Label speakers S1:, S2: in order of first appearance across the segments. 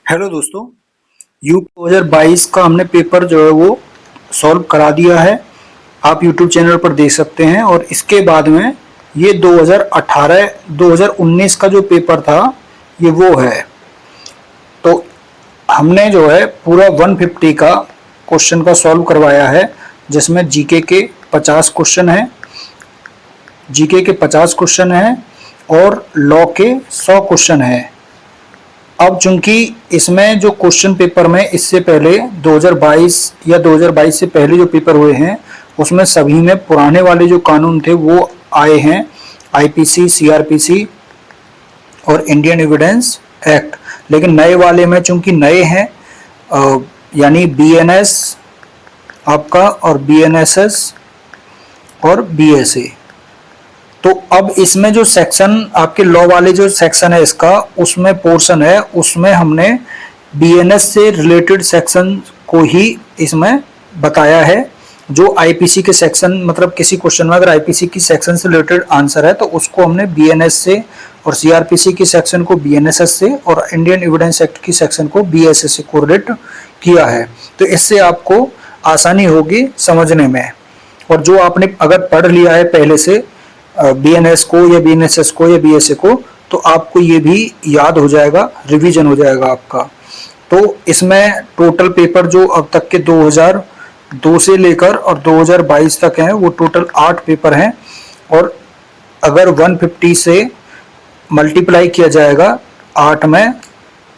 S1: Hello दोस्तों, UP 2022 का हमने पेपर जो है वो सॉल्व करा दिया है। आप यूट्यूब चैनल पर देख सकते हैं। और इसके बाद में ये 2018-2019 का जो पेपर था ये वो है। तो हमने जो है पूरा 150 का क्वेश्चन का सॉल्व करवाया है, जिसमें जीके के 50 क्वेश्चन हैं, और लॉ के 100 क्वेश्चन हैं। अब चूंकि इसमें जो क्वेश्चन पेपर में इससे पहले 2022 या 2022 से पहले जो पेपर हुए हैं उसमें सभी में पुराने वाले जो कानून थे वो आए हैं, आईपीसी, सीआरपीसी और इंडियन एविडेंस एक्ट। लेकिन नए वाले में चूंकि नए हैं, यानी बीएनएस आपका और बीएनएसएस और बीएसए, तो अब इसमें जो सेक्शन आपके लॉ वाले जो सेक्शन है इसका, उसमें पोर्शन है, उसमें हमने बीएनएस से रिलेटेड सेक्शन को ही इसमें बताया है। जो आईपीसी के सेक्शन, मतलब किसी क्वेश्चन में अगर आईपीसी की सेक्शन से रिलेटेड आंसर है तो उसको हमने बीएनएस से, और सीआरपीसी की सेक्शन को बीएनएसएस से, और इंडियन एविडेंस एक्ट की सेक्शन को बीएसए से कोरिलेट किया है। तो इससे आपको आसानी होगी समझने में। और जो आपने अगर पढ़ लिया है पहले से बीएनएस को या बीएनएसएस को या बीएसए को, तो आपको ये भी याद हो जाएगा, रिवीजन हो जाएगा आपका। तो इसमें टोटल पेपर जो अब तक के 2002 से लेकर और 2022 तक हैं वो टोटल 8 पेपर हैं। और अगर 150 से मल्टीप्लाई किया जाएगा 8 में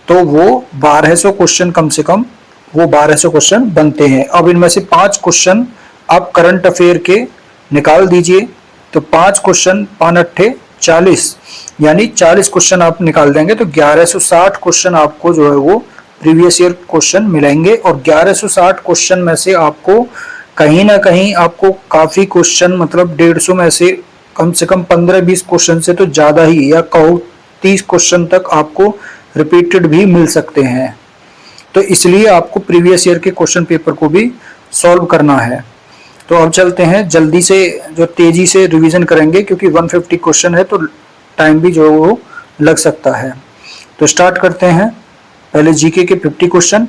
S1: तो वो 1200 क्वेश्चन, कम से कम वो 1200 क्वेश्चन बनते हैं। अब इनमें से 5 क्वेश्चन आप करंट अफेयर के निकाल दीजिए, तो 5 क्वेश्चन 5 अट्ठे 40, यानी 40 क्वेश्चन आप निकाल देंगे तो 1160 क्वेश्चन आपको जो है वो प्रीवियस ईयर क्वेश्चन मिलेंगे। और 1160 क्वेश्चन में से आपको कहीं ना कहीं आपको काफी क्वेश्चन, मतलब 150 में से कम 15-20 क्वेश्चन से तो ज्यादा ही, या कहो 30 क्वेश्चन तक आपको रिपीटेड भी मिल सकते हैं। तो इसलिए आपको प्रीवियस ईयर के क्वेश्चन पेपर को भी सॉल्व करना है। तो अब चलते हैं, जल्दी से जो तेजी से रिवीजन करेंगे, क्योंकि 150 क्वेश्चन है तो टाइम भी जो वो लग सकता है। तो स्टार्ट करते हैं। पहले जीके के 50 क्वेश्चन।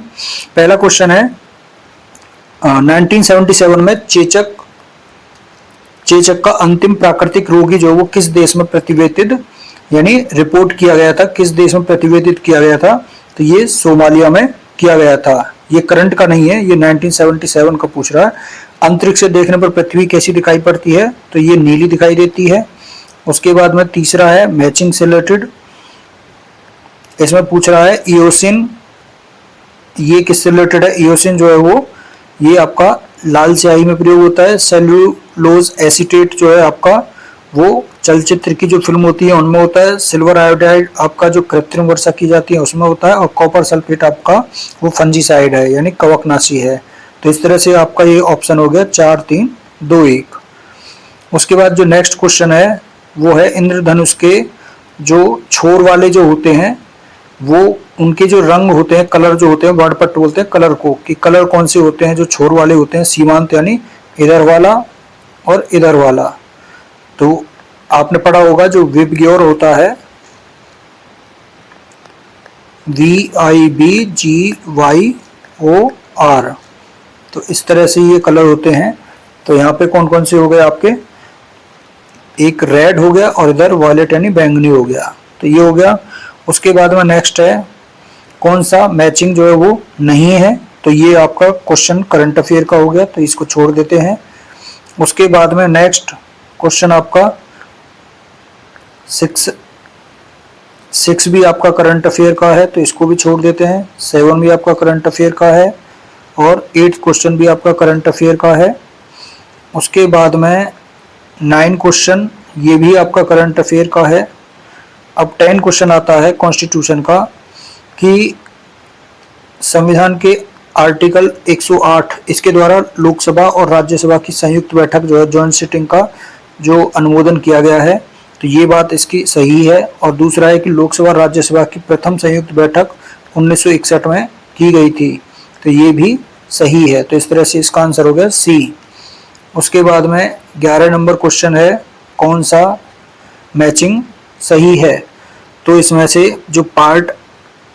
S1: पहला क्वेश्चन है 1977 में चेचक का अंतिम प्राकृतिक रोगी जो वो किस देश में प्रतिवेदित, यानी रिपोर्ट किया गया था, किस देश में प्रतिवेदित किया गया था? तो ये सोमालिया में किया गया था। ये करंट का नहीं है, ये 1977 का पूछ रहा है। अंतरिक्ष से देखने पर पृथ्वी कैसी दिखाई पड़ती है? तो ये नीली दिखाई देती है। उसके बाद में तीसरा है मैचिंग से रिलेटेड, इसमें पूछ रहा है इयोसिन, ये किससे रिलेटेड है? इयोसिन जो है वो ये आपका लाल स्याही में प्रयोग होता है। सेल्यूलोज एसीटेट जो है आपका वो चलचित्र की जो फिल्म होती है उनमें होता है। सिल्वर आयोडाइड आपका जो कृत्रिम वर्षा की जाती है उसमें होता है। और कॉपर सल्फेट आपका वो फंजीसाइड है, यानी कवकनाशी है। तो इस तरह से आपका ये ऑप्शन हो गया 4, 3, 2, 1। उसके बाद जो नेक्स्ट क्वेश्चन है वो है इंद्रधनुष के जो छोर वाले जो होते हैं वो उनके जो रंग होते हैं, कलर जो होते हैं, वर्ड पर बोलते हैं कलर को, कि कलर कौन से होते हैं जो छोर वाले होते हैं? सीमांत, यानी इधर वाला और इधर वाला। तो आपने पढ़ा होगा जो विबग्योर होता है, VIBGYOR, तो इस तरह से ये कलर होते हैं। तो यहाँ पे कौन कौन से हो गए आपके? एक रेड हो गया और इधर वॉयलेट यानी बैंगनी हो गया। तो ये हो गया। उसके बाद में नेक्स्ट है कौन सा मैचिंग जो है वो नहीं है? तो ये आपका क्वेश्चन करंट अफेयर का हो गया, तो इसको छोड़ देते हैं। उसके बाद में नेक्स्ट क्वेश्चन आपका 6 भी आपका करंट अफेयर का है, तो इसको भी छोड़ देते हैं। 7 भी आपका करंट अफेयर का है, और 8 क्वेश्चन भी आपका करंट अफेयर का है। उसके बाद में 9 क्वेश्चन ये भी आपका करंट अफेयर का है। अब 10 क्वेश्चन आता है कॉन्स्टिट्यूशन का, कि संविधान के आर्टिकल 108 इसके द्वारा लोकसभा और राज्यसभा की संयुक्त बैठक जो है, जॉइंट सिटिंग का जो अनुमोदन किया गया है, तो ये बात इसकी सही है। और दूसरा है कि लोकसभा राज्यसभा की प्रथम संयुक्त बैठक 1961 में की गई थी, तो ये भी सही है। तो इस तरह से इसका आंसर हो गया सी। उसके बाद में 11 नंबर क्वेश्चन है कौन सा मैचिंग सही है? तो इसमें से जो पार्ट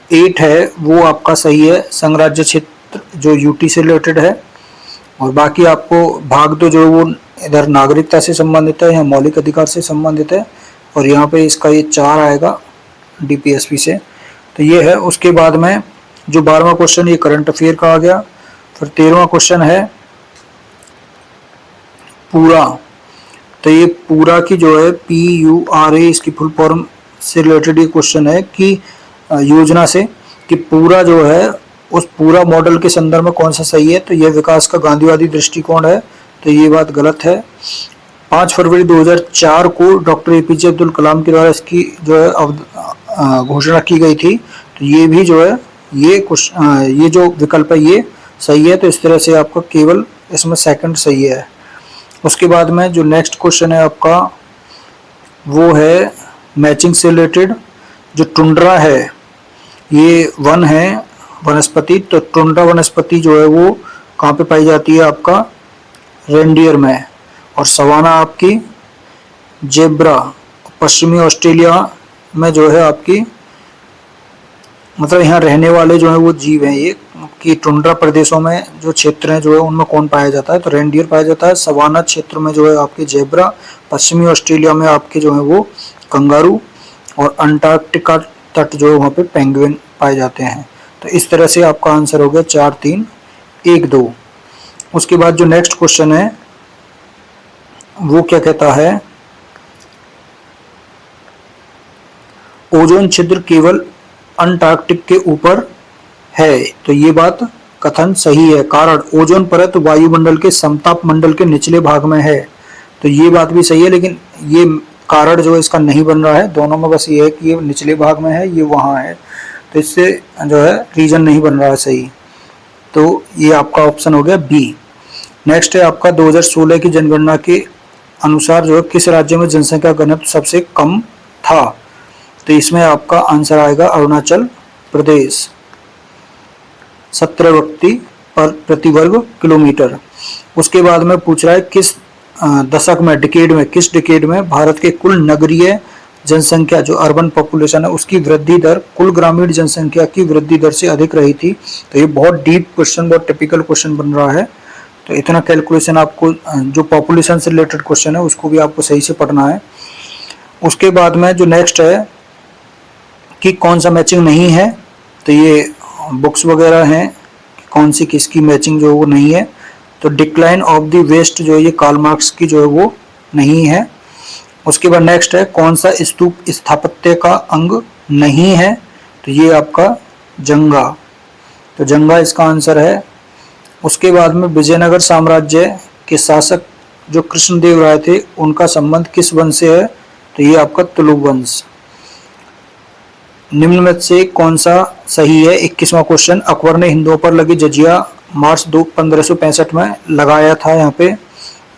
S1: 8 है वो आपका सही है, संघ राज्य क्षेत्र जो यूटी से रिलेटेड है। और बाकी आपको भाग 2 जो है वो इधर नागरिकता से संबंधित है, यहाँ मौलिक अधिकार से संबंधित है, और यहाँ पे इसका ये 4 आएगा डीपीएसपी से। तो ये है। उसके बाद में जो 12वां क्वेश्चन ये करंट अफेयर का आ गया। फिर 13वां क्वेश्चन है पूरा। तो ये पूरा की जो है PURA इसकी फुल फॉर्म से रिलेटेड ये क्वेश्चन है कि योजना से कि पूरा जो है उस पूरा मॉडल के संदर्भ में कौन सा सही है। तो यह विकास का गांधीवादी दृष्टिकोण है, तो ये बात गलत है। 5 फरवरी 2004 को डॉक्टर APJ अब्दुल कलाम के द्वारा इसकी जो है घोषणा की गई थी। तो ये भी जो है ये जो विकल्प है ये सही है। तो इस तरह से आपका केवल इसमें सेकंड सही है। उसके बाद में जो नेक्स्ट क्वेश्चन है आपका वो है मैचिंग से रिलेटेड। जो टुंड्रा है ये वन है वनस्पति। तो टुंड्रा वनस्पति जो है वो कहाँ पे पाई जाती है आपका रेनडियर में। और सवाना आपकी जेब्रा पश्चिमी ऑस्ट्रेलिया में जो है आपकी मतलब यहाँ रहने वाले जो है वो जीव हैं ये कि टुंड्रा प्रदेशों में जो क्षेत्र हैं जो है उनमें कौन पाया जाता है। तो रेनडियर पाया जाता है। सवाना क्षेत्र में जो है आपके जेब्रा, पश्चिमी ऑस्ट्रेलिया में आपके जो है वो कंगारू, और अंटार्कटिका तट जो है वहाँ पे पेंगुइन पाए जाते हैं। तो इस तरह से आपका आंसर हो गया 4, 3, 1, 2। उसके बाद जो नेक्स्ट क्वेश्चन है वो क्या कहता है, ओजोन छिद्र केवल अंटार्कटिक के ऊपर है। तो ये बात कथन सही है। कारण ओजोन परत वायुमंडल के समताप मंडल के निचले भाग में है। तो ये बात भी सही है, लेकिन ये कारण जो है इसका नहीं बन रहा है। दोनों में बस ये है कि ये निचले भाग में है, ये वहाँ है। तो इससे जो है रीजन नहीं बन रहा है सही। तो ये आपका ऑप्शन हो गया बी। नेक्स्ट है आपका 2016 की जनगणना के अनुसार जो है किस राज्य में जनसंख्या घनत्व सबसे कम था। तो इसमें आपका आंसर आएगा अरुणाचल प्रदेश, 17 व्यक्ति पर प्रति वर्ग किलोमीटर। उसके बाद में पूछ रहा है किस दशक में किस डिकेड में भारत के कुल नगरीय जनसंख्या जो अर्बन पॉपुलेशन है उसकी वृद्धि दर कुल ग्रामीण जनसंख्या की वृद्धि दर से अधिक रही थी। तो ये बहुत डीप क्वेश्चन, बहुत टिपिकल क्वेश्चन बन रहा है। तो इतना कैलकुलेशन आपको जो पॉपुलेशन से रिलेटेड क्वेश्चन है उसको भी आपको सही से पढ़ना है। उसके बाद में जो नेक्स्ट है कि कौन सा मैचिंग नहीं है। तो ये बुक्स वगैरह हैं कि कौन सी किसकी मैचिंग जो वो नहीं है। तो डिक्लाइन ऑफ द वेस्ट जो ये कार्ल मार्क्स की जो है वो नहीं है। उसके बाद नेक्स्ट है कौन सा स्तूप स्थापत्य का अंग नहीं है। तो ये आपका जंगा। तो जंगा इसका आंसर है। उसके बाद में विजयनगर साम्राज्य के शासक जो कृष्णदेव राय थे उनका संबंध किस वंश से है। तो ये आपका तुलुक वंश। निम्न में से कौन सा सही है। 21वां क्वेश्चन, अकबर ने हिंदुओं पर लगी जजिया मार्च 1565 में लगाया था यहाँ पे।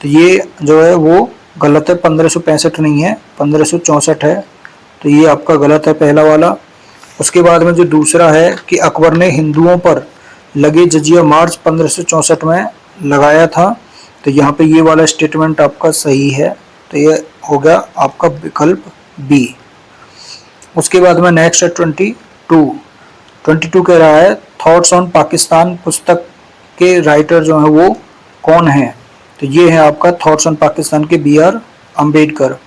S1: तो ये जो है वो गलत है, 1565 नहीं है, 1564 है। तो ये आपका गलत है पहला वाला। उसके बाद में जो दूसरा है कि अकबर ने हिंदुओं पर लगे जजिया मार्च 1564 में लगाया था। तो यहाँ पे ये वाला स्टेटमेंट आपका सही है। तो ये हो गया आपका विकल्प बी। उसके बाद में नेक्स्ट है 22 कह रहा है थॉट्स ऑन पाकिस्तान पुस्तक के राइटर जो है वो कौन है। तो ये है आपका थॉट्स ऑन पाकिस्तान के BR अम्बेडकर।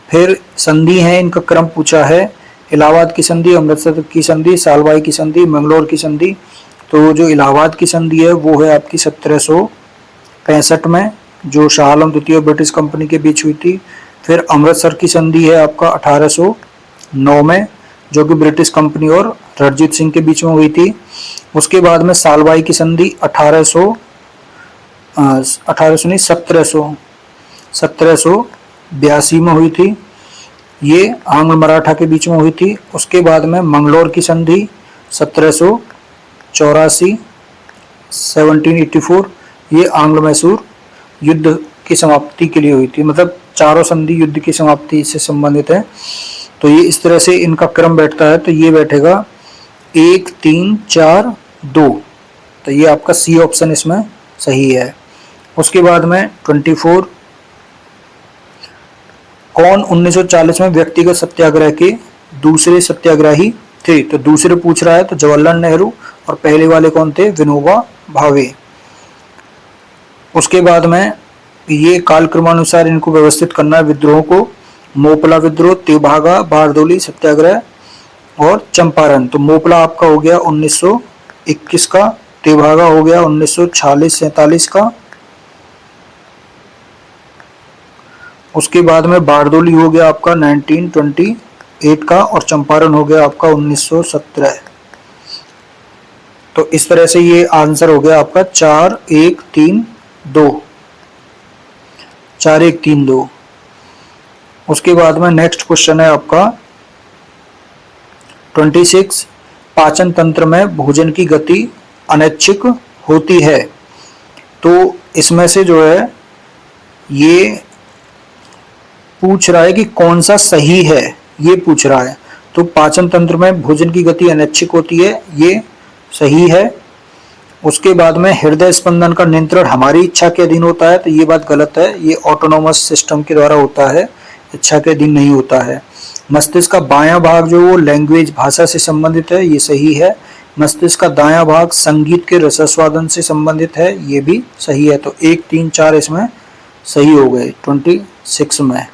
S1: फिर संधि है, इनका क्रम पूछा है। इलाहाबाद की संधि, अमृतसर की संधि, सालबाई की संधि, मंगलोर की संधि। तो जो इलाहाबाद की संधि है वो है आपकी 1765 में जो शाह आलम द्वितीय और ब्रिटिश कंपनी के बीच हुई थी। फिर अमृतसर की संधि है आपका 1809 में जो कि ब्रिटिश कंपनी और रणजीत सिंह के बीच में हुई थी। उसके बाद में सालबाई की संधि 1782 में हुई थी। ये आंग्ल मराठा के बीच में हुई थी। उसके बाद में मंगलोर की संधि 1784 1784 ये आंग्ल मैसूर युद्ध की समाप्ति के लिए हुई थी। मतलब चारों संधि युद्ध की समाप्ति से संबंधित है। तो ये इस तरह से इनका क्रम बैठता है। तो ये बैठेगा 1 3 4 2। तो ये आपका सी ऑप्शन इसमें सही है। उसके बाद में 24 कौन 1940 में व्यक्तिगत सत्याग्रह के दूसरे सत्याग्रही थी। तो दूसरे पूछ रहा है तो जवाहरलाल नेहरू, और पहले वाले कौन थे, विनोबा भावे। उसके बाद में ये कालक्रमानुसार इनको व्यवस्थित करना है विद्रोह को। मोपला विद्रोह, तेभागा, बारदोली सत्याग्रह और चंपारण। तो मोपला आपका हो गया 1921 का, तेभागा हो गया 1946-47 का, उसके बाद में बारदोली हो गया आपका 1928 का, और चंपारण हो गया आपका 1917। तो इस तरह से ये आंसर हो गया आपका 4-1-3-2, 4-1-3-2। उसके बाद में नेक्स्ट क्वेश्चन है आपका 26, पाचन तंत्र में भोजन की गति अनैच्छिक होती है। तो इसमें से जो है ये पूछ रहा है कि कौन सा सही है, ये पूछ रहा है। तो पाचन तंत्र में भोजन की गति अनैच्छिक होती है, ये सही है। उसके बाद में हृदय स्पंदन का नियंत्रण हमारी इच्छा के अधीन होता है, तो ये बात गलत है, ये ऑटोनोमस सिस्टम के द्वारा होता है, इच्छा के अधीन नहीं होता है। मस्तिष्क का बायां भाग जो वो लैंग्वेज भाषा से संबंधित है, ये सही है। मस्तिष्क का दायां भाग संगीत के रसास्वादन से संबंधित है, ये भी सही है। तो 1, 3, 4 इसमें सही हो गए 26 में,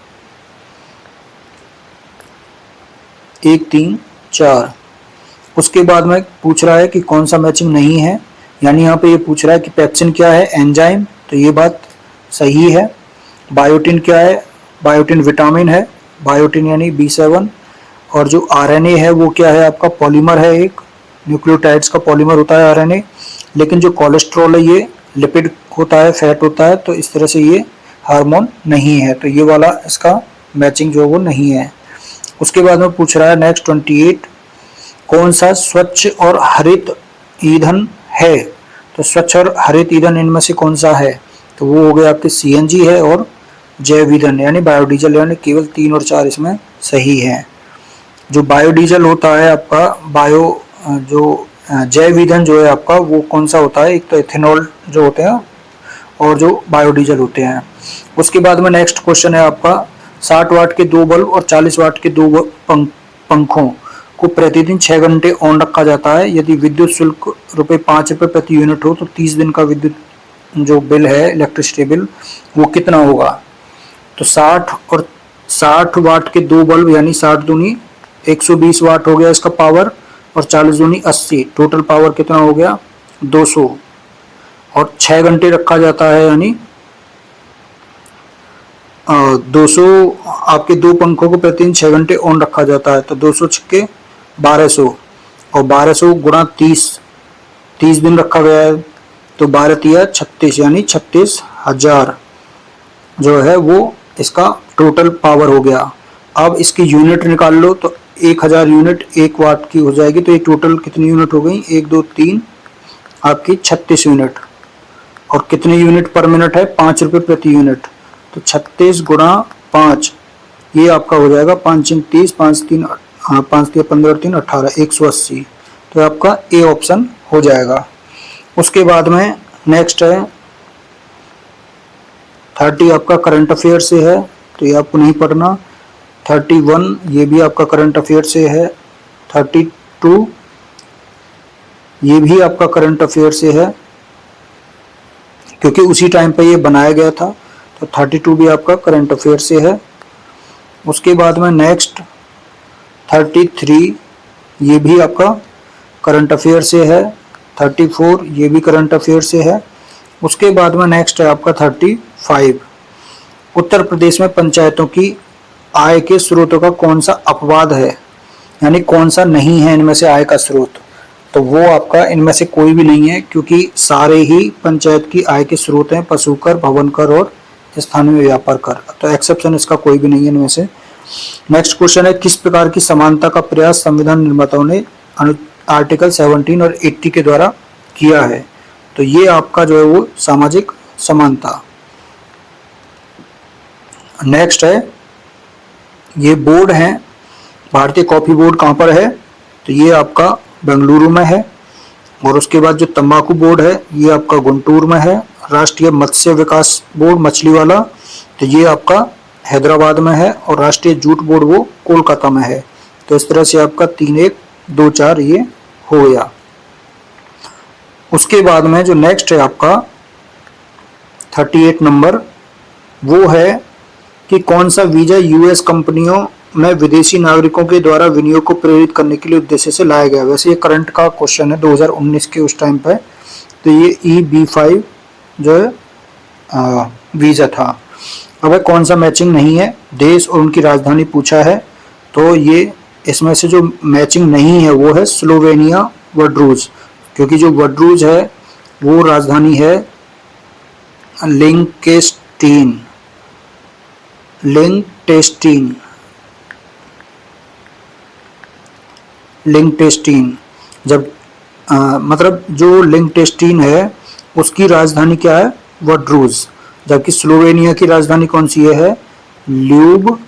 S1: 1, 3, 4। उसके बाद में पूछ रहा है कि कौन सा मैचिंग नहीं है, यानी यहाँ पे ये पूछ रहा है कि पेप्सिन क्या है, एंजाइम, तो ये बात सही है। बायोटिन क्या है, बायोटिन विटामिन है, बायोटिन यानी B7। और जो RNA है वो क्या है आपका, पॉलीमर है, एक न्यूक्लियोटाइड्स का पॉलीमर होता है RNA। लेकिन जो कोलेस्ट्रॉल है ये लिपिड होता है, फैट होता है, तो इस तरह से ये हार्मोन नहीं है, तो ये वाला इसका मैचिंग जो वो नहीं है। उसके बाद में पूछ रहा है नेक्स्ट 28, कौन सा स्वच्छ और हरित ईंधन है। तो स्वच्छ और हरित ईंधन इनमें से कौन सा है, तो वो हो गया आपके CNG है और जैव ईंधन यानी बायोडीजल, यानी केवल 3 और 4 इसमें सही है। जो बायोडीजल होता है आपका, जो जैव ईंधन जो है आपका वो कौन सा होता है, एक तो इथेनॉल जो होते हैं और जो बायोडीजल होते हैं। उसके बाद में नेक्स्ट क्वेश्चन है आपका 60 वाट के 2 बल्ब और 40 वाट के 2 पंखों को प्रतिदिन 6 घंटे ऑन रखा जाता है। यदि विद्युत शुल्क ₹5 प्रति यूनिट हो तो 30 दिन का विद्युत जो बिल है, इलेक्ट्रिसिटी बिल, वो कितना होगा। तो 60 वाट के 2 बल्ब यानी 60 दूनी 120 वाट हो गया इसका पावर, और 40 दूनी 80, टोटल पावर कितना हो गया 200। और 6 घंटे रखा जाता है यानी 200, आपके 2 पंखों को प्रतिदिन 6 घंटे ऑन रखा जाता है, तो 200 छक्के 1200, और 1200 गुणा 30 दिन रखा गया है, तो 12 × 36 यानी 36,000 जो है वो इसका टोटल पावर हो गया। अब इसकी यूनिट निकाल लो, तो 1000 यूनिट 1 वाट की हो जाएगी, तो ये टोटल कितनी यूनिट हो गई, 1, 2, 3 आपकी 36 यूनिट। और कितने यूनिट पर मिनट है, 5 रुपये प्रति यूनिट, तो 36 गुणा 5 ये आपका हो जाएगा 5 × 30, 5 × 15 और 3 18, 180। तो आपका ए ऑप्शन हो जाएगा। उसके बाद में नेक्स्ट है 30 आपका करंट अफेयर से है, तो ये आपको नहीं पढ़ना। 31 ये भी आपका करंट अफेयर से है। 32 ये भी आपका करंट अफेयर से है, क्योंकि उसी टाइम पे ये बनाया गया था, तो 32 भी आपका करंट अफेयर से है। उसके बाद में नेक्स्ट 33 ये भी आपका करंट अफेयर से है। 34 ये भी करंट अफेयर से है। उसके बाद में नेक्स्ट है आपका 35, उत्तर प्रदेश में पंचायतों की आय के स्रोतों का कौन सा अपवाद है, यानी कौन सा नहीं है इनमें से आय का स्रोत। तो वो आपका इनमें से कोई भी नहीं है, क्योंकि सारे ही पंचायत की आय के स्रोत हैं, पशु कर, भवन कर और स्थानीय व्यापार कर, तो एक्सेप्शन इसका कोई भी नहीं है इनमें से। नेक्स्ट क्वेश्चन है किस प्रकार की समानता का प्रयास संविधान निर्माताओं ने आर्टिकल 17 और 80 के द्वारा किया है। तो ये आपका जो है वो सामाजिक समानता। नेक्स्ट है ये बोर्ड है, भारतीय कॉफी बोर्ड कहाँ पर है, तो ये आपका बेंगलुरु में है। और उसके बाद जो तंबाकू बोर्ड है ये आपका गुंटूर में है। राष्ट्रीय मत्स्य विकास बोर्ड मछली वाला, तो ये आपका हैदराबाद में है। और राष्ट्रीय जूट बोर्ड वो कोलकाता में है। तो इस तरह से आपका 3-1 2 4 ये हो गया। उसके बाद में जो नेक्स्ट है आपका 38 नंबर, वो है कि कौन सा वीजा यूएस कंपनियों में विदेशी नागरिकों के द्वारा विनियोग को प्रेरित करने के लिए उद्देश्य से लाया गया। वैसे ये करंट का क्वेश्चन है 2019 के उस टाइम पे। तो ये EB5 जो है वीजा था। अब कौन सा मैचिंग नहीं है, देश और उनकी राजधानी पूछा है। तो ये इसमें से जो मैचिंग नहीं है वो है स्लोवेनिया वडरूज, क्योंकि जो वडरूज है वो राजधानी है लिंकेस्टीन। जब मतलब जो लिंकेस्टीन है उसकी राजधानी क्या है, वडरूज, जबकि स्लोवेनिया की राजधानी कौन सी है ल्यूबलियाना।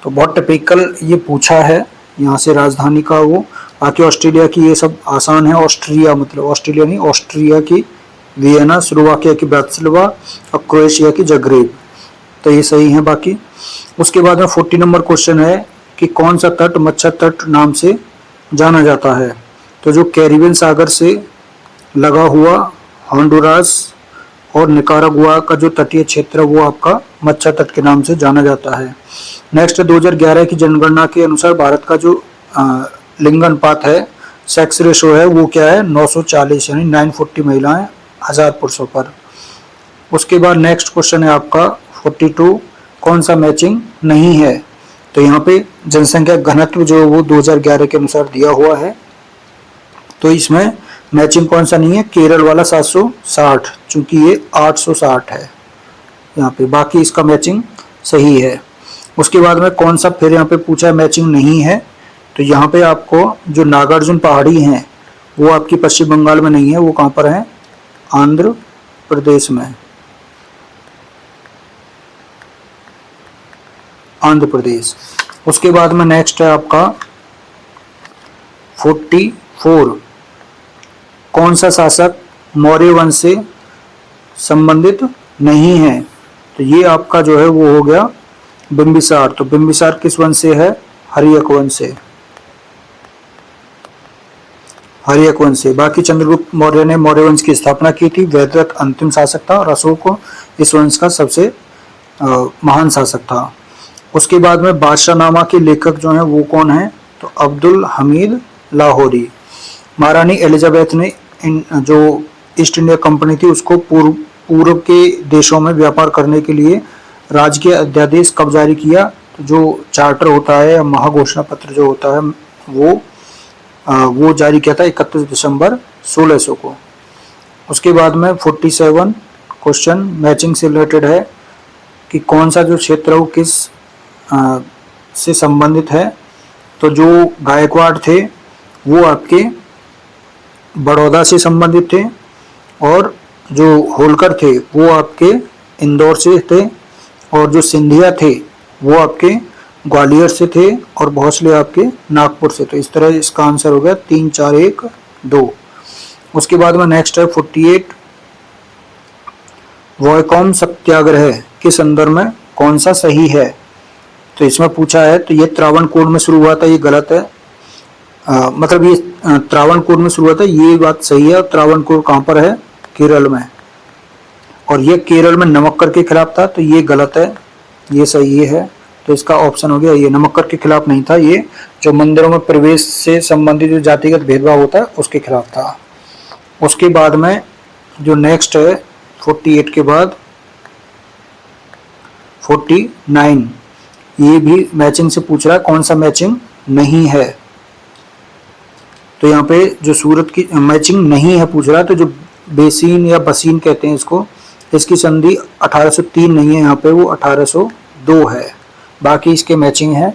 S1: तो बहुत टिपिकल ये पूछा है यहाँ से राजधानी का वो। बाकी ऑस्ट्रेलिया की ये सब आसान है, ऑस्ट्रिया मतलब ऑस्ट्रेलिया नहीं, ऑस्ट्रिया की वियना, स्लोवाकिया की ब्रातिस्लावा और क्रोएशिया की जग्रेब। तो ये सही है बाकी। उसके बाद में 40 नंबर क्वेश्चन है कि कौन सा तट मच्छर तट नाम से जाना जाता है। तो जो कैरिबियन सागर से लगा हुआ होंडुरास और निकारागुआ का जो तटीय क्षेत्र है वो आपका मच्छर तट के नाम से जाना जाता है। नेक्स्ट 2011 की जनगणना के अनुसार भारत का जो लिंग अनुपात है, सेक्स रेशो है, वो क्या है 940, यानी 940 महिलाएं 1000 पुरुषों पर। उसके बाद नेक्स्ट क्वेश्चन है आपका 42, कौन सा मैचिंग नहीं है। तो यहाँ पे जनसंख्या घनत्व जो वो 2011 के अनुसार दिया हुआ है, तो इसमें मैचिंग कौन सा नहीं है, केरल वाला 760, चूंकि ये 860 है यहाँ पे। बाकी इसका मैचिंग सही है। उसके बाद में कौन सा फिर यहाँ पे पूछा है मैचिंग नहीं है। तो यहाँ पे आपको जो नागार्जुन पहाड़ी हैं वो आपकी पश्चिम बंगाल में नहीं है, वो कहाँ पर है, आंध्र प्रदेश में, आंध्र प्रदेश। उसके बाद में नेक्स्ट है आपका 44, कौन सा शासक मौर्य वंश से संबंधित नहीं है। तो ये आपका जो है वो हो गया बिंबिसार। तो बिंबिसार किस वंश से है, हर्यक वंश से, हर्यक वंश से। बाकी चंद्रगुप्त मौर्य ने मौर्य वंश की स्थापना की थी, वैदिक अंतिम शासक था और अशोक इस वंश का सबसे महान शासक था। उसके बाद में बादशाहनामा के लेखक जो हैं वो कौन है, तो अब्दुल हमीद लाहौरी। महारानी एलिजाबेथ ने जो ईस्ट इंडिया कंपनी थी उसको पूर्व के देशों में व्यापार करने के लिए राजकीय अध्यादेश कब जारी किया। तो जो चार्टर होता है या महाघोषणा पत्र जो होता है वो जारी किया था 31 दिसंबर 1600 को। उसके बाद में 47 क्वेश्चन मैचिंग से रिलेटेड है कि कौन सा जो क्षेत्र वो किस से संबंधित है। तो जो गायकवाड़ थे वो आपके बड़ौदा से संबंधित थे, और जो होलकर थे वो आपके इंदौर से थे, और जो सिंधिया थे वो आपके ग्वालियर से थे, और भोसले आपके नागपुर से। तो इस तरह इसका आंसर हो गया 3 4 1 2। उसके बाद में नेक्स्ट है 48, वॉयकॉम सत्याग्रह के संदर्भ में कौन सा सही है। तो इसमें पूछा है, तो ये त्रावणकोर में शुरू हुआ था, ये गलत है। मतलब ये त्रावणकोर में शुरू हुआ था, ये बात सही है। त्रावणकोर कहाँ पर है, केरल में, और ये केरल में नमक्कर के खिलाफ था, तो ये गलत है, ये सही है। तो इसका ऑप्शन हो गया ये, नमक्कर के खिलाफ नहीं था, ये जो मंदिरों में प्रवेश से संबंधित जो जातिगत भेदभाव होता है उसके खिलाफ था। उसके बाद में जो नेक्स्ट है 48 के बाद 49, ये भी मैचिंग से पूछ रहा है, कौन सा मैचिंग नहीं है। तो यहाँ पे जो सूरत की मैचिंग नहीं है पूछ रहा है, तो जो बेसीन या बसीन कहते हैं इसको, इसकी संधि 1803 नहीं है यहाँ पे, वो 1802 है। बाकी इसके मैचिंग है।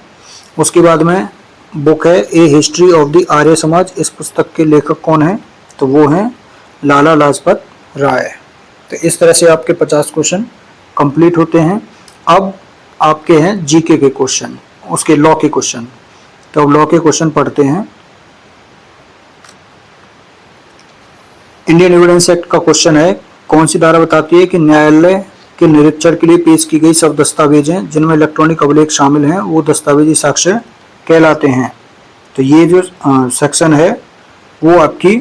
S1: उसके बाद में बुक है ए history of the Arya Samaj, इस पुस्तक के लेखक कौन है, तो वो हैं लाला लाजपत राय। तो इस तरह से आपके 50 क्वेश्चन कंप्लीट होते हैं। अब आपके हैं जीके के क्वेश्चन, उसके लॉ के क्वेश्चन। तो अब लॉ के क्वेश्चन पढ़ते हैं। इंडियन एविडेंस एक्ट का क्वेश्चन है, कौन सी धारा बताती है कि न्यायालय के निरीक्षण के लिए पेश की गई सब दस्तावेज हैं जिनमें इलेक्ट्रॉनिक अभिलेख शामिल हैं वो दस्तावेजी साक्ष्य कहलाते हैं। तो ये जो सेक्शन है वो आपकी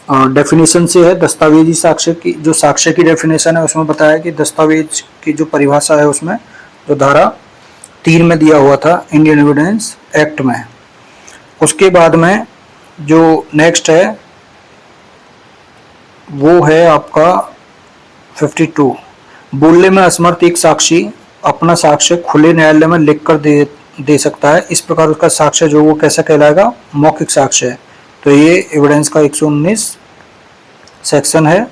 S1: डेफिनेशन से है। दस्तावेजी साक्ष्य की जो साक्ष्य की डेफिनेशन है उसमें बताया कि दस्तावेज की जो परिभाषा है उसमें जो धारा 3 में दिया हुआ था इंडियन एविडेंस एक्ट में। उसके बाद में जो नेक्स्ट है वो है आपका 52। बोलने में असमर्थ एक साक्षी अपना साक्ष्य खुले न्यायालय में लिखकर दे सकता है। इस प्रकार उसका साक्ष्य जो वो कैसा कहलाएगा, मौखिक साक्ष्य है। तो ये एविडेंस का 119 सेक्शन है।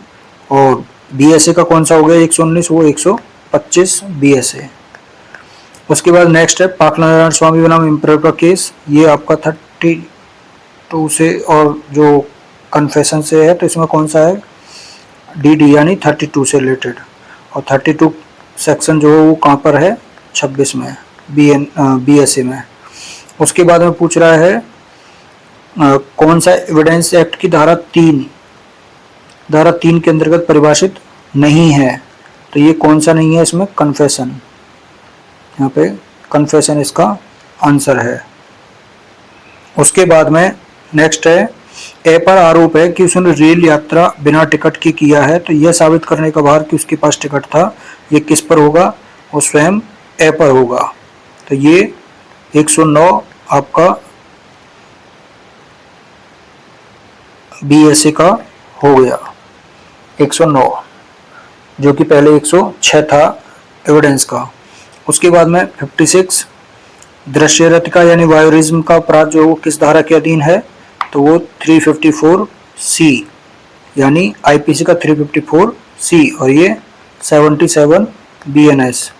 S1: और बीएसए का कौन सा हो गया 119, वो 125 बीएसए। उसके बाद नेक्स्ट है पाखलानारायण स्वामी बनाम इम्परर का केस। ये आपका 32 से और जो कन्फेशन से है तो इसमें कौन सा है डीडी यानी 32 से रिलेटेड। और 32 सेक्शन जो है वो कहाँ पर है 26 में बीएसए में। उसके बाद में पूछ रहा है कौन सा एविडेंस एक्ट की धारा 3 के अंतर्गत परिभाषित नहीं है। तो ये कौन सा नहीं है इसमें, कन्फेशन। यहाँ पे कन्फेशन इसका आंसर है। उसके बाद में नेक्स्ट है ए पर आरोप है कि उसने रेल यात्रा बिना टिकट की किया है। तो यह साबित करने का भार कि उसके पास टिकट था ये किस पर होगा, वो स्वयं ए पर होगा। तो ये 109 आपका बीएसए का हो गया 109, जो कि पहले 106 था एविडेंस का। उसके बाद में 56 दृश्यरतिका यानी वायोरिज्म का अपराध जो वो किस धारा के अधीन है, तो वो 354 सी यानी आईपीसी का 354 सी और ये 77 बीएनएस।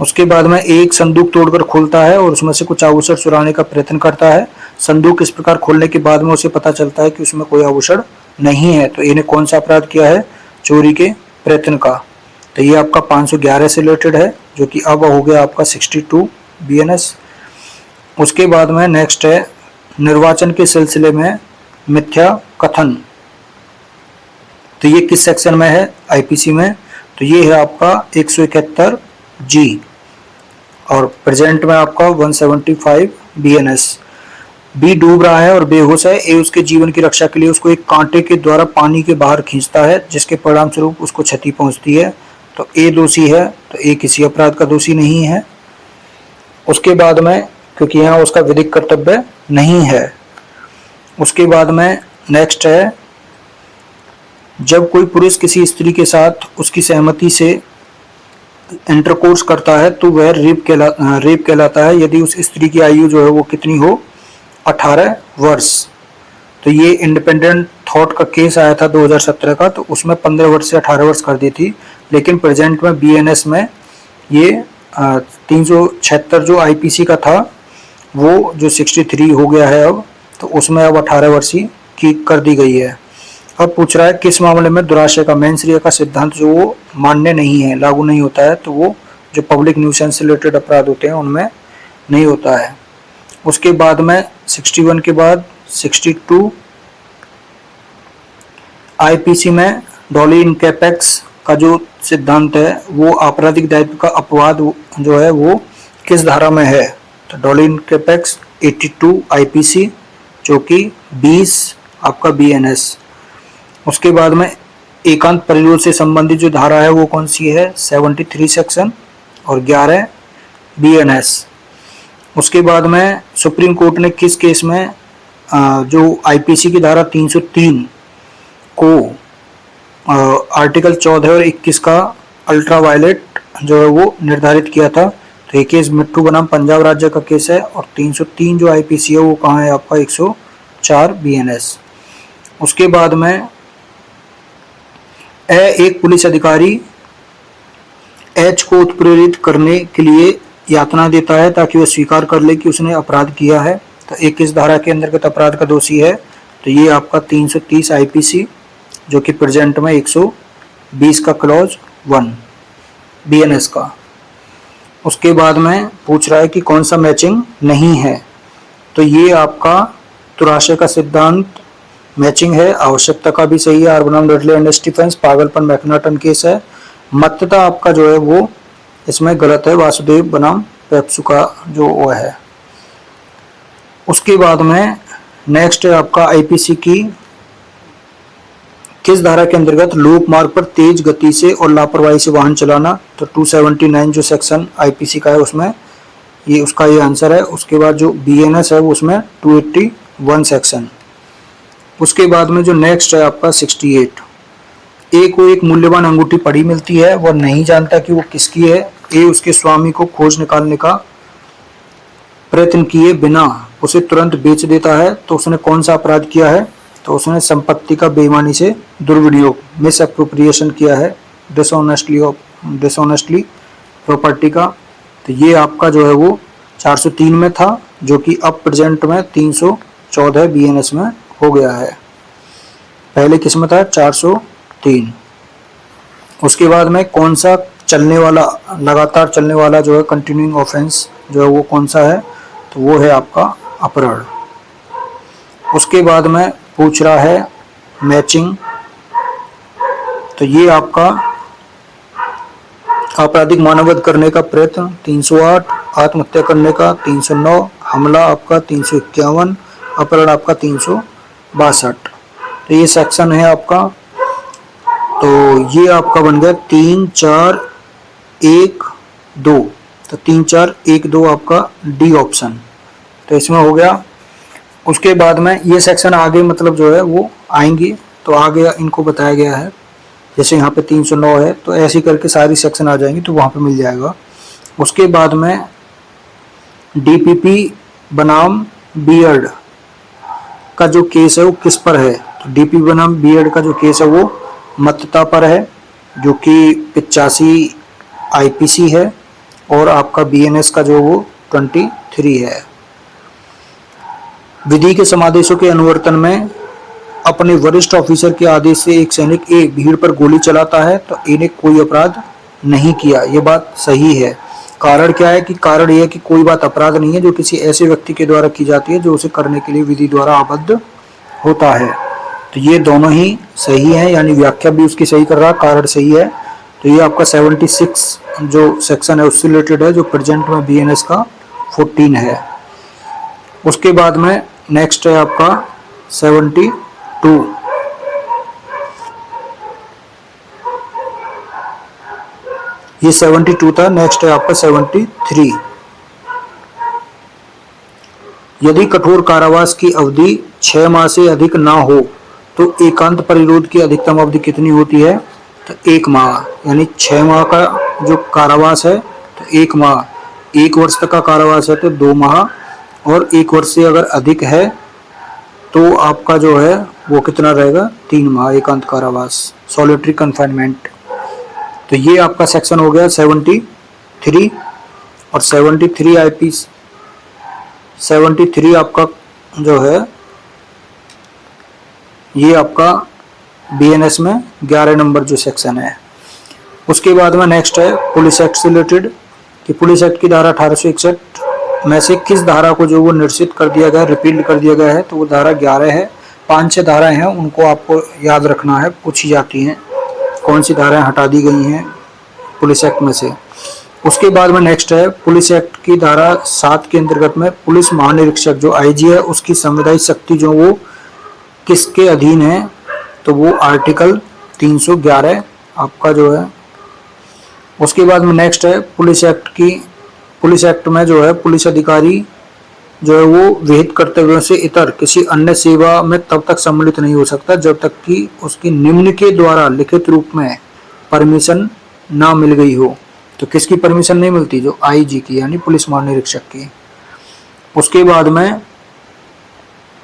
S1: उसके बाद में एक संदूक तोड़कर खोलता है और उसमें से कुछ आभूषण चुराने का प्रयत्न करता है। संदूक इस प्रकार खोलने के बाद में उसे पता चलता है कि उसमें कोई आभूषण नहीं है। तो इन्हें कौन सा अपराध किया है, चोरी के प्रयत्न का। तो ये आपका 511 से रिलेटेड है, जो कि अब हो गया आपका 62 बीएनएस। उसके बाद में नेक्स्ट है निर्वाचन के सिलसिले में मिथ्या कथन। तो ये किस सेक्शन में है, आईपीसी में। तो ये है आपका 171 जी और प्रेजेंट में आपका 175 बीएनएस। बी डूब रहा है और बेहोश है। ए उसके जीवन की रक्षा के लिए उसको एक कांटे के द्वारा पानी के बाहर खींचता है, जिसके परिणाम स्वरूप उसको क्षति पहुंचती है। तो ए दोषी है, तो ए किसी अपराध का दोषी नहीं है। उसके बाद में क्योंकि यहाँ उसका विधिक कर्तव्य नहीं है। उसके बाद में नेक्स्ट है जब कोई पुरुष किसी स्त्री के साथ उसकी सहमति से इंटरकोर्स करता है तो वह रेप कहलाता है, यदि उस स्त्री की आयु जो है वो कितनी हो, 18 वर्ष। तो ये इंडिपेंडेंट थॉट का केस आया था 2017 का, तो उसमें 15 वर्ष से 18 वर्ष कर दी थी। लेकिन प्रेजेंट में बीएनएस में ये 376 जो आईपीसी का था वो जो 63 हो गया है अब, तो उसमें अब 18 वर्ष की कर दी गई है। अब पूछ रहा है किस मामले में दुराशय का मेंसरिया का सिद्धांत जो वो मान्य नहीं है, लागू नहीं होता है। तो वो जो पब्लिक न्यूसेंस से रिलेटेड अपराध होते हैं उनमें नहीं होता है। उसके बाद में 61 के बाद 62 आईपीसी में डॉली इन कैपेक्स का जो सिद्धांत है वो आपराधिक दायित्व का अपवाद जो है वो किस धारा में है। तो डॉली इन कैपेक्स 82 आईपीसी जो कि 20 आपका बीएनएस। उसके बाद में एकांत परिरोध से संबंधित जो धारा है वो कौन सी है, 73 सेक्शन और 11 बीएनएस। उसके बाद में सुप्रीम कोर्ट ने किस केस में जो आईपीसी की धारा 303 को आर्टिकल 14 और 21 का अल्ट्रा वायलेट जो है वो निर्धारित किया था। तो ये केस मिट्टू बनाम पंजाब राज्य का केस है और 303 जो आईपीसी है वो कहाँ है आपका 104 बीएनएस। उसके बाद में एक पुलिस अधिकारी एच को उत्प्रेरित करने के लिए यातना देता है ताकि वह स्वीकार कर ले कि उसने अपराध किया है। तो एक किस धारा के अंतर्गत अपराध का दोषी है, तो ये आपका 330 आईपीसी जो कि प्रेजेंट में 120 का क्लॉज 1 बीएनएस का। उसके बाद में पूछ रहा है कि कौन सा मैचिंग नहीं है। तो ये आपका दुराशय का सिद्धांत मैचिंग है, आवश्यकता का भी सही है, आर बनाम डडले एंड स्टीफेंस, पागलपन मैकनाटन केस है, मत्तता आपका जो है वो इसमें गलत है, वासुदेव बनाम पेप्सू का जो वो है। उसके बाद में नेक्स्ट है आपका आईपीसी की किस धारा के अंतर्गत लोक मार्ग पर तेज गति से और लापरवाही से वाहन चलाना, तो 279 जो सेक्शन आईपीसी का है उसमें ये उसका ये आंसर है। उसके बाद जो बीएनएस है वो उसमें 281 सेक्शन। उसके बाद में जो नेक्स्ट है आपका 68, ए को एक मूल्यवान अंगूठी पड़ी मिलती है, वह नहीं जानता कि वो किसकी है। ए उसके स्वामी को खोज निकालने का प्रयत्न किए बिना उसे तुरंत बेच देता है, तो उसने कौन सा अपराध किया है, तो उसने संपत्ति का बेईमानी से दुर्विनियोग, मिस एप्रोप्रिएशन किया है, डिसऑनेस्टली प्रॉपर्टी का। तो ये आपका जो है वो 403 में था, जो कि अब प्रेजेंट में 314 बीएनएस में हो गया है। पहले किस में था, 403। उसके बाद में कौन सा चलने वाला, लगातार चलने वाला जो है कंटिन्यूइंग ऑफेंस जो है वो कौन सा है, तो वो है आपका अपहरण। उसके बाद में पूछ रहा है मैचिंग, तो ये आपका आपराधिक मानववध करने का प्रयत्न 308, आत्महत्या करने का 309, हमला आपका 351, अपहरण आपका 362। तो ये सेक्शन है आपका। तो ये आपका बन गया 3, 4, 1, 2। तो 3, 4, 1, 2 आपका डी ऑप्शन, तो इसमें हो गया। उसके बाद में ये सेक्शन आगे मतलब जो है वो आएंगी, तो आगे इनको बताया गया है। जैसे यहाँ पे 309 है, तो ऐसे करके सारी सेक्शन आ जाएंगी, तो वहाँ पे मिल जाएगा। उसके बाद में डीपीपी बनाम बीएड का जो केस है वो किस पर है, तो डीपीपी बनाम बीएड का जो केस है वो मत्तता पर है, जो कि 85 आईपीसी है, और आपका बीएनएस का जो वो 23 है। विधि के समादेशों के अनुवर्तन में अपने वरिष्ठ ऑफिसर के आदेश से एक सैनिक ए भीड़ पर गोली चलाता है, तो ए ने कोई अपराध नहीं किया, ये बात सही है। कारण क्या है, कि कारण यह है कि कोई बात अपराध नहीं है जो किसी ऐसे व्यक्ति के द्वारा की जाती है जो उसे करने के लिए विधि द्वारा आबद्ध होता है। तो ये दोनों ही सही है, यानी व्याख्या भी उसकी सही कर रहा है, कारण सही है। तो ये आपका 76 जो सेक्शन है उससे रिलेटेड है, जो प्रेजेंट में बीएनएस का 14 है। उसके बाद में नेक्स्ट है आपका 72। ये 72 था। नेक्स्ट है आपका 73। यदि कठोर कारावास की अवधि 6 माह से अधिक ना हो तो एकांत परिरोध की अधिकतम अवधि कितनी होती है, तो 1 माह, यानी 6 माह का जो कारावास है तो 1 माह, 1 वर्ष तक का कारावास है तो 2 माह, और 1 वर्ष से अगर अधिक है तो आपका जो है वो कितना रहेगा, 3 माह एकांत कारावास, सॉलिटरी कन्फाइनमेंट। तो ये आपका सेक्शन हो गया 73। और 73 आईपीसी 73 आपका जो है ये आपका बीएनएस में 11 नंबर जो सेक्शन है। उसके बाद में नेक्स्ट है पुलिस एक्ट से रिलेटेड, कि पुलिस एक्ट की धारा 1861 में से किस धारा को जो वो निश्चित कर दिया गया, रिपील कर दिया गया है, तो वो धारा 11 है। 5-6 धाराएं हैं, उनको आपको याद रखना है, पूछी जाती हैं कौन सी धाराएं हटा दी गई हैं पुलिस एक्ट में से। उसके बाद में नेक्स्ट है पुलिस एक्ट की धारा 7 के अंतर्गत में पुलिस महानिरीक्षक जो आईजी है उसकी संवैधानिक शक्ति जो वो किसके अधीन है, तो वो आर्टिकल 311 आपका जो है। उसके बाद में नेक्स्ट है पुलिस एक्ट में जो है पुलिस अधिकारी जो है वो विहित कर्तव्यों से इतर किसी अन्य सेवा में तब तक सम्मिलित नहीं हो सकता जब तक कि उसकी निम्न के द्वारा लिखित रूप में परमिशन ना मिल गई हो। तो किसकी परमिशन नहीं मिलती, जो आईजी की यानी पुलिस महानिरीक्षक की। उसके बाद में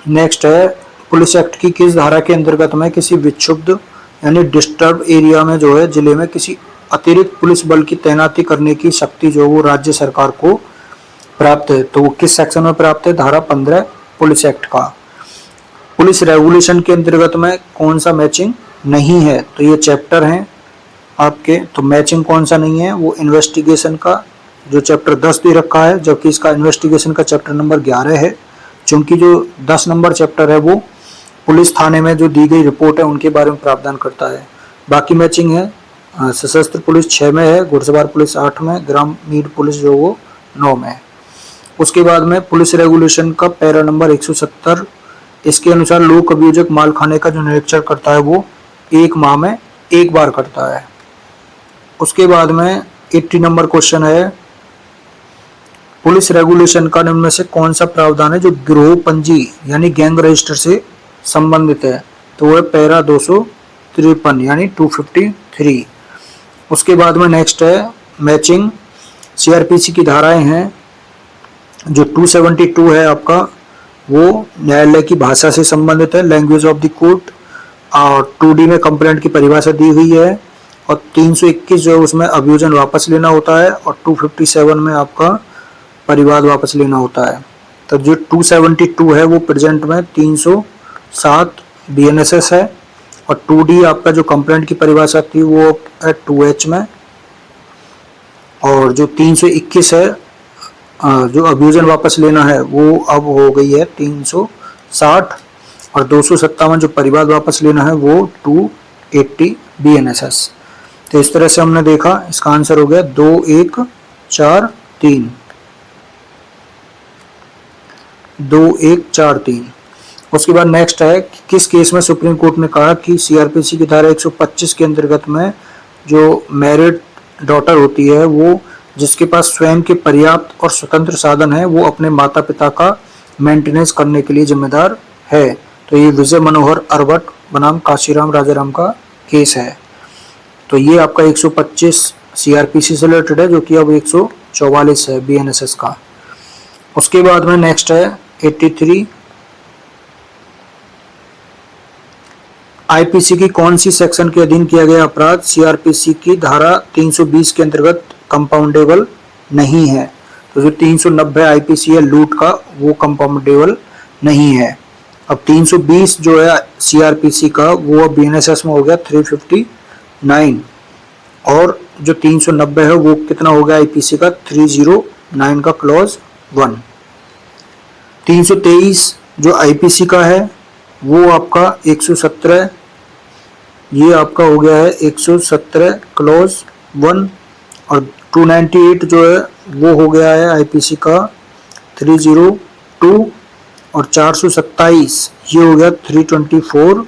S1: नेक्स्ट है पुलिस एक्ट की किस धारा के अंतर्गत में किसी विक्षुब्ध यानी डिस्टर्ब एरिया में जो है जिले में किसी अतिरिक्त पुलिस बल की तैनाती करने की शक्ति जो वो राज्य सरकार को प्राप्त है, तो वो किस सेक्शन में प्राप्त है, धारा 15 पुलिस एक्ट का। पुलिस रेगुलेशन के अंतर्गत में कौन सा मैचिंग नहीं है, तो ये चैप्टर हैं आपके। तो मैचिंग कौन सा नहीं है, वो इन्वेस्टिगेशन का जो चैप्टर 10 दे रखा है, जबकि इसका इन्वेस्टिगेशन का चैप्टर नंबर 11 है। चूंकि जो 10 नंबर चैप्टर है वो पुलिस थाने में जो दी गई रिपोर्ट है उनके बारे में प्रावधान करता है। बाकी मैचिंग है सशस्त्र पुलिस 6 में है, घुड़सवार पुलिस 8 में, ग्रामीण पुलिस जो वो 9 में है। उसके बाद में पुलिस रेगुलेशन का पैरा नंबर 170, इसके अनुसार लोक अभियोजक मालखाने का जो निरीक्षण करता है वो 1 माह में 1 बार करता है। उसके बाद में 80 नंबर क्वेश्चन है, पुलिस रेगुलेशन का निम्न में से कौन सा प्रावधान है जो गिरोह पंजी यानी गैंग रजिस्टर से संबंधित है? तो वो है पैरा 253 यानी 253। उसके बाद में नेक्स्ट है मैचिंग। सीआरपीसी की धाराएं हैं, जो 272 है आपका वो न्यायालय की भाषा से संबंधित है, लैंग्वेज ऑफ द कोर्ट, और 2D में कंप्लेंट की परिभाषा दी हुई है, और 321 जो है उसमें अभियोजन वापस लेना होता है, और 257 में आपका परिवाद वापस लेना होता है। तो जो 272 है वो प्रेजेंट में 307 BNSS है, और 2D आपका जो कंप्लेंट की परिभाषा थी वो है 2H में, और जो 321 है जो अभियोजन वापस लेना है वो अब हो गई है 360, और 257 जो परिवाद वापस लेना है वो 280 BNSS। तो इस तरह से हमने देखा, इसका आंसर हो गया 2 1 4 3, 2 1 4 3। उसके बाद नेक्स्ट है कि किस केस में सुप्रीम कोर्ट ने कहा कि सीआरपीसी की धारा 125 के अंतर्गत में जो मैरिड डॉटर होती है वो जिसके पास स्वयं के पर्याप्त और स्वतंत्र साधन है वो अपने माता पिता का मेंटेनेंस करने के लिए जिम्मेदार है। तो ये विजय मनोहर अरबट बनाम काशीराम राजाराम का केस है। तो ये आपका 125 सीआरपीसी से रिलेटेड है, जो कि अब 144 है BNSS का। उसके बाद में नेक्स्ट है 83, आईपीसी की कौन सी सेक्शन के अधीन किया गया अपराध सीआरपीसी की धारा 320 के अंतर्गत कंपाउंडेबल नहीं है? तो जो 390 आईपीसी है लूट का वो कंपाउंडेबल नहीं है। अब 320 जो है सीआरपीसी का वो अब BNSS में हो गया 359, और जो 390 है वो कितना हो गया आईपीसी का 309 का क्लॉज 1। 323 जो आईपीसी का है वो आपका 117, ये आपका हो गया है 117 क्लॉज 1, और 298 जो है वो हो गया है आईपीसी का 302, और 427 ये हो गया 324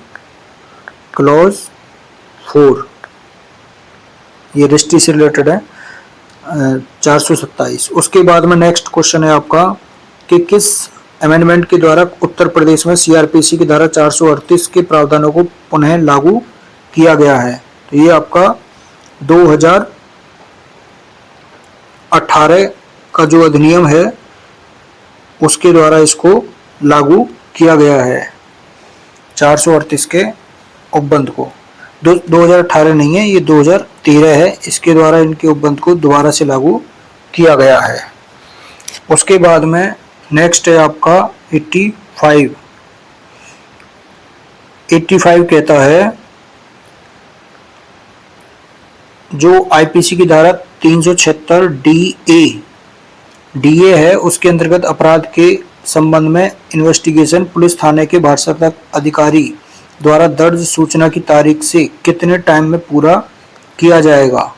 S1: क्लॉज 4, ये रजिस्ट्री से रिलेटेड है 427। उसके बाद में नेक्स्ट क्वेश्चन है आपका कि किस अमेंडमेंट के द्वारा उत्तर प्रदेश में सीआरपीसी की धारा 438 के प्रावधानों को पुनः लागू किया गया है? तो ये आपका 2018 का जो अधिनियम है उसके द्वारा इसको लागू किया गया है 438 के उपबंध को। 2018 नहीं है, ये 2013 है, इसके द्वारा इनके उपबंध को दोबारा से लागू किया गया है। उसके बाद में नेक्स्ट है आपका 85 कहता है जो आईपीसी की धारा 376 DA है उसके अंतर्गत अपराध के संबंध में इन्वेस्टिगेशन पुलिस थाने के भारसत्ता अधिकारी द्वारा दर्ज सूचना की तारीख से कितने टाइम में पूरा किया जाएगा?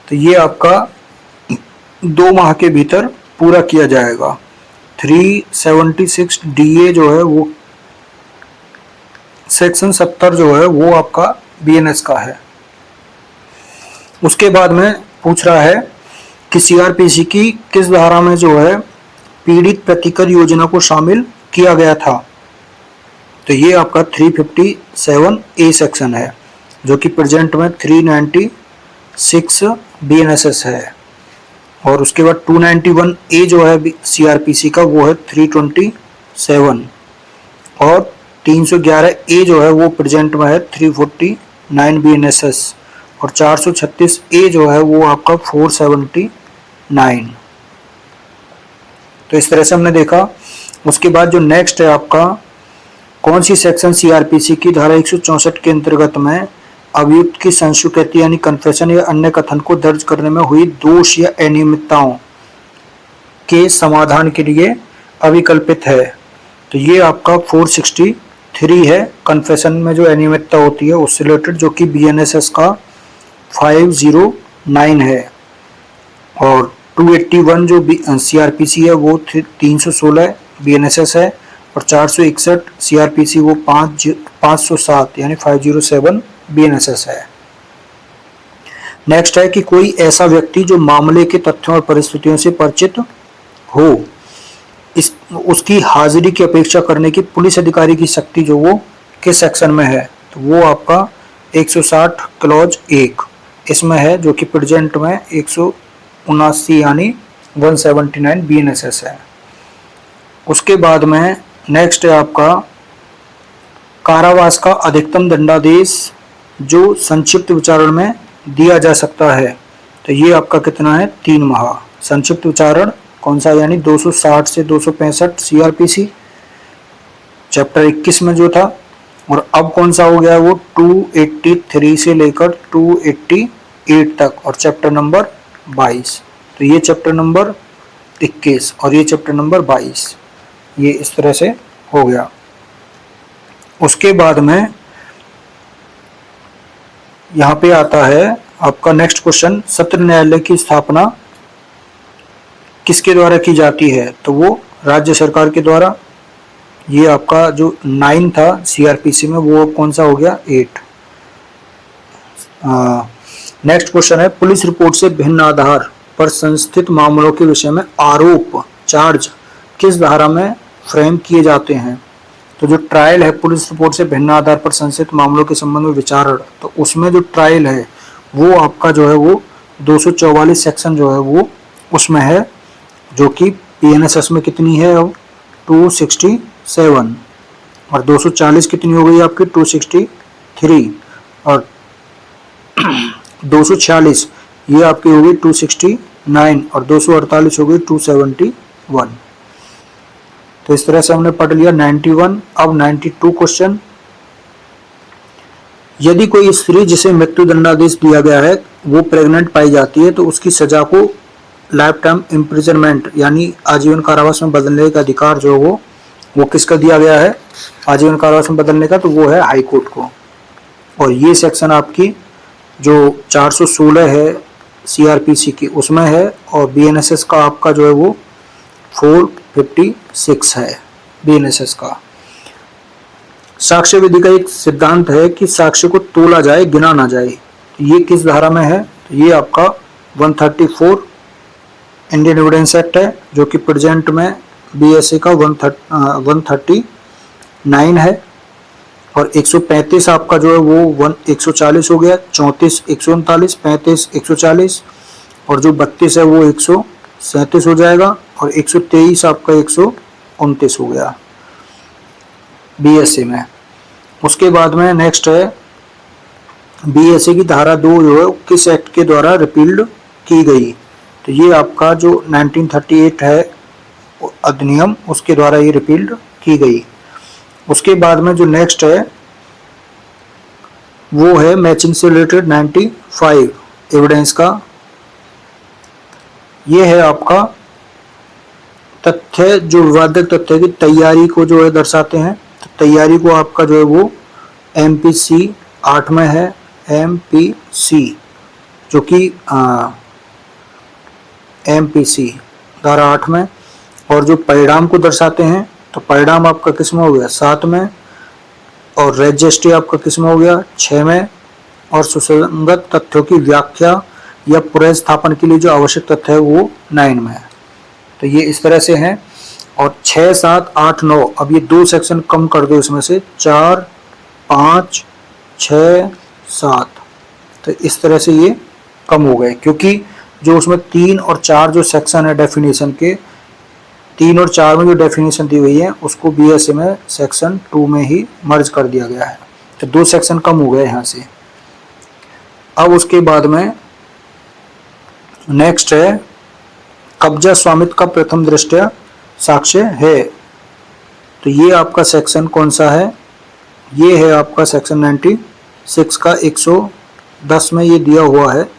S1: तो ये आपका 2 माह के भीतर पूरा किया जाएगा। 376 DA जो है वो सेक्शन 70 जो है वो आपका BNS का है। उसके बाद में पूछ रहा है कि सीआरपीसी की किस धारा में जो है पीड़ित प्रतिकर योजना को शामिल किया गया था? तो ये आपका 357A सेक्शन है, जो कि प्रेजेंट में 396 BNSS है, और उसके बाद 291A जो है सीआरपीसी का वो है 327, और 311A जो है वो प्रेजेंट में है 349 BNSS, और 436A जो है वो आपका 479। तो इस तरह से हमने देखा। उसके बाद जो नेक्स्ट है आपका कौन सी सेक्शन सीआरपीसी की धारा 164 के अंतर्गत में अभियुक्त की संस्वीकृति यानी कन्फेशन या अन्य कथन को दर्ज करने में हुई दोष या अनियमितताओं के समाधान के लिए अविकल्पित है? तो ये आपका 463 है, कन्फेशन में जो अनियमितता होती है उससे रिलेटेड, जो कि BNSS का 509 है, और 281 जो CRPC है वो 316 BNSS है, और 461 CRPC वो 507 यानी 507 BNSS है। नेक्स्ट है कि कोई ऐसा व्यक्ति जो मामले के तथ्यों और परिस्थितियों से परिचित हो, उसकी हाजिरी की अपेक्षा करने की पुलिस अधिकारी की शक्ति जो वो किस सेक्शन में है, तो वो आपका 160 क्लॉज 1 इसमें है, जो कि प्रेजेंट में 179 यानी 179 BNSS है। उसके बाद में नेक्स्ट है आपका कारावास का अधिकतम दंडादेश जो संक्षिप्त विचारण में दिया जा सकता है, तो ये आपका कितना है 3 माह। संक्षिप्त विचारण कौन सा, यानी 260 से 265 CRPC चैप्टर 21 में जो था, और अब कौन सा हो गया वो 283 से लेकर 288 तक, और चैप्टर नंबर 22। तो ये चैप्टर नंबर 21 और ये चैप्टर नंबर 22, ये इस तरह से हो गया। उसके बाद में यहाँ पे आता है आपका नेक्स्ट क्वेश्चन, सत्र न्यायालय की स्थापना किसके द्वारा की जाती है, तो वो राज्य सरकार के द्वारा। ये आपका जो 9 था CRPC में वो कौन सा हो गया 8। नेक्स्ट क्वेश्चन है, पुलिस रिपोर्ट से भिन्न आधार पर संस्थित मामलों के विषय में आरोप चार्ज किस धारा में फ्रेम किए जाते हैं, तो जो ट्रायल है पुलिस रिपोर्ट से भिन्न आधार पर संस्थित मामलों के संबंध में विचारण, तो उसमें जो ट्रायल है वो आपका जो है वो 244 सेक्शन जो है वो उसमें है, जो कि BNSS में कितनी है अब 267, और 240 कितनी हो गई आपकी 263, और 246 ये आपकी हो गई 269, और 248 हो गई 271। तो इस तरह से हमने पढ़ लिया 91। अब 92 क्वेश्चन, यदि कोई स्त्री जिसे मृत्यु दंडादेश दिया गया है वो प्रेग्नेंट पाई जाती है, तो उसकी सजा को लाइफ टाइम इम्प्रिजनमेंट यानी आजीवन कारावास में बदलने का अधिकार जो वो किसका दिया गया है आजीवन कारावास में बदलने का, तो वो है हाई कोर्ट को। और ये सेक्शन आपकी जो 416 है CRPC की उसमें है, और BNSS का आपका जो है वो 456 है BNSS का। साक्ष्य विधि का एक सिद्धांत है कि साक्ष्य को तोला जाए गिना ना जाए, तो ये किस धारा में है, तो ये आपका 134 इंडियन एविडेंस एक्ट है, जो कि प्रेजेंट में BSA का 139 है, और 135 आपका जो है वो 140 हो गया, 34 139, 35 140, और जो 32 है वो 137 हो जाएगा, और 123 आपका 129 हो गया BSA में। उसके बाद में नेक्स्ट है BSA की धारा 2 जो है किस एक्ट के द्वारा रिपील्ड की गई, तो ये आपका जो 1938 है अधिनियम उसके द्वारा ये रिपील्ड की गई। उसके बाद में जो नेक्स्ट है वो है मैचिंग से रिलेटेड 95 एविडेंस का। ये है आपका तथ्य जो विवादक तथ्य की तैयारी को जो है दर्शाते हैं, तो तैयारी को आपका जो है वो MPC 8 में है, MPC जो कि MPC धारा 8 में। और जो परिणाम को दर्शाते हैं, तो परिणाम आपका किस में हो गया 7 में, और रजिस्ट्री आपका किस में हो गया 6 में, और सुसंगत तथ्यों की व्याख्या या पुनर्स्थापन के लिए जो आवश्यक तथ्य है वो 9 में है। तो ये इस तरह से हैं। और 6, 7, 8, 9 अब ये 2 सेक्शन कम कर दो इसमें से 4, 5, 6, 7, तो इस तरह से ये कम हो गए, क्योंकि जो उसमें 3 और 4 जो सेक्शन है डेफिनेशन के, 3 और 4 में जो डेफिनेशन दी हुई है उसको BSA में सेक्शन 2 में ही मर्ज कर दिया गया है, तो 2 सेक्शन कम हो गए यहाँ से। अब उसके बाद में नेक्स्ट है कब्जा स्वामित्व का प्रथम दृष्टया साक्ष्य है, तो ये आपका सेक्शन कौन सा है, ये है आपका सेक्शन 96 का 110 में ये दिया हुआ है,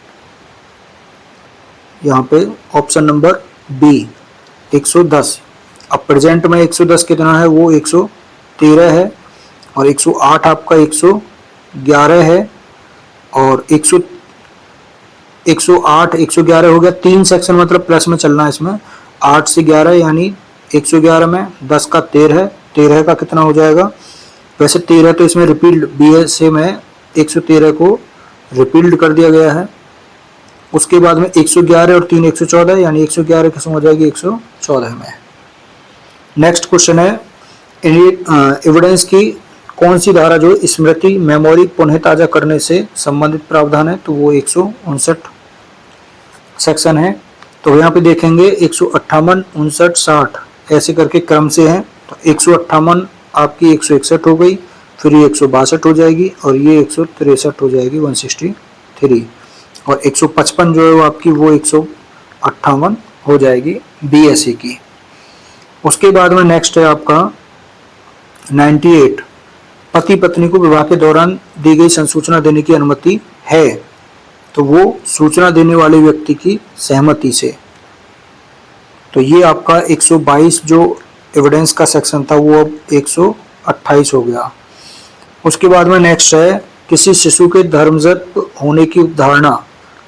S1: यहाँ पे ऑप्शन नंबर B 110। अब प्रेजेंट में 110 कितना है वो 113 है, और 108 आपका 111 है, और 108, 111 हो गया, 3 सेक्शन मतलब प्लस में चलना है इसमें, 8 से 11 यानी 111 में 10 का 13, 13 का कितना हो जाएगा, वैसे 13 तो इसमें रिपील्ड BSA में 113 को रिपील्ड कर दिया गया है। उसके बाद में 111 और 3 114 यानी 111 किस्म हो जाएगी 114 में। नेक्स्ट क्वेश्चन है एविडेंस की कौन सी धारा जो स्मृति मेमोरी पुनः ताजा करने से संबंधित प्रावधान है, तो वो 159 सेक्शन है। तो यहाँ पे देखेंगे 158, 59, 60 ऐसे करके क्रम से हैं। तो 158 आपकी 161 हो गई, फिर ये 162 हो जाएगी और ये 163 हो जाएगी 163, और 155 जो है वो आपकी वो 158 हो जाएगी BSA की। उसके बाद में नेक्स्ट है आपका 98, पति पत्नी को विवाह के दौरान दी गई संसूचना देने की अनुमति है, तो वो सूचना देने वाले व्यक्ति की सहमति से। तो ये आपका 122 जो एविडेंस का सेक्शन था वो अब 128 हो गया। उसके बाद में नेक्स्ट है किसी शिशु के धर्मजत होने की धारणा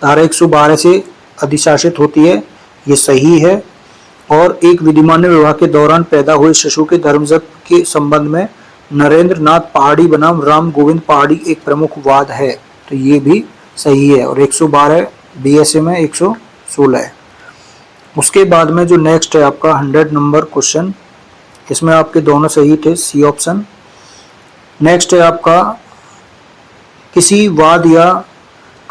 S1: धारा 112 से अधिशासित होती है, ये सही है। और एक विधिमान्य विवाह के दौरान पैदा हुए शिशु के धर्मजत के संबंध में नरेंद्र नाथ पहाड़ी बनाम राम गोविंद पहाड़ी एक प्रमुख वाद है, तो ये भी सही है। और 112 BSA में 116 है। उसके बाद में जो नेक्स्ट है आपका 100 नंबर क्वेश्चन, इसमें आपके दोनों सही थे, C ऑप्शन। नेक्स्ट है आपका किसी वाद या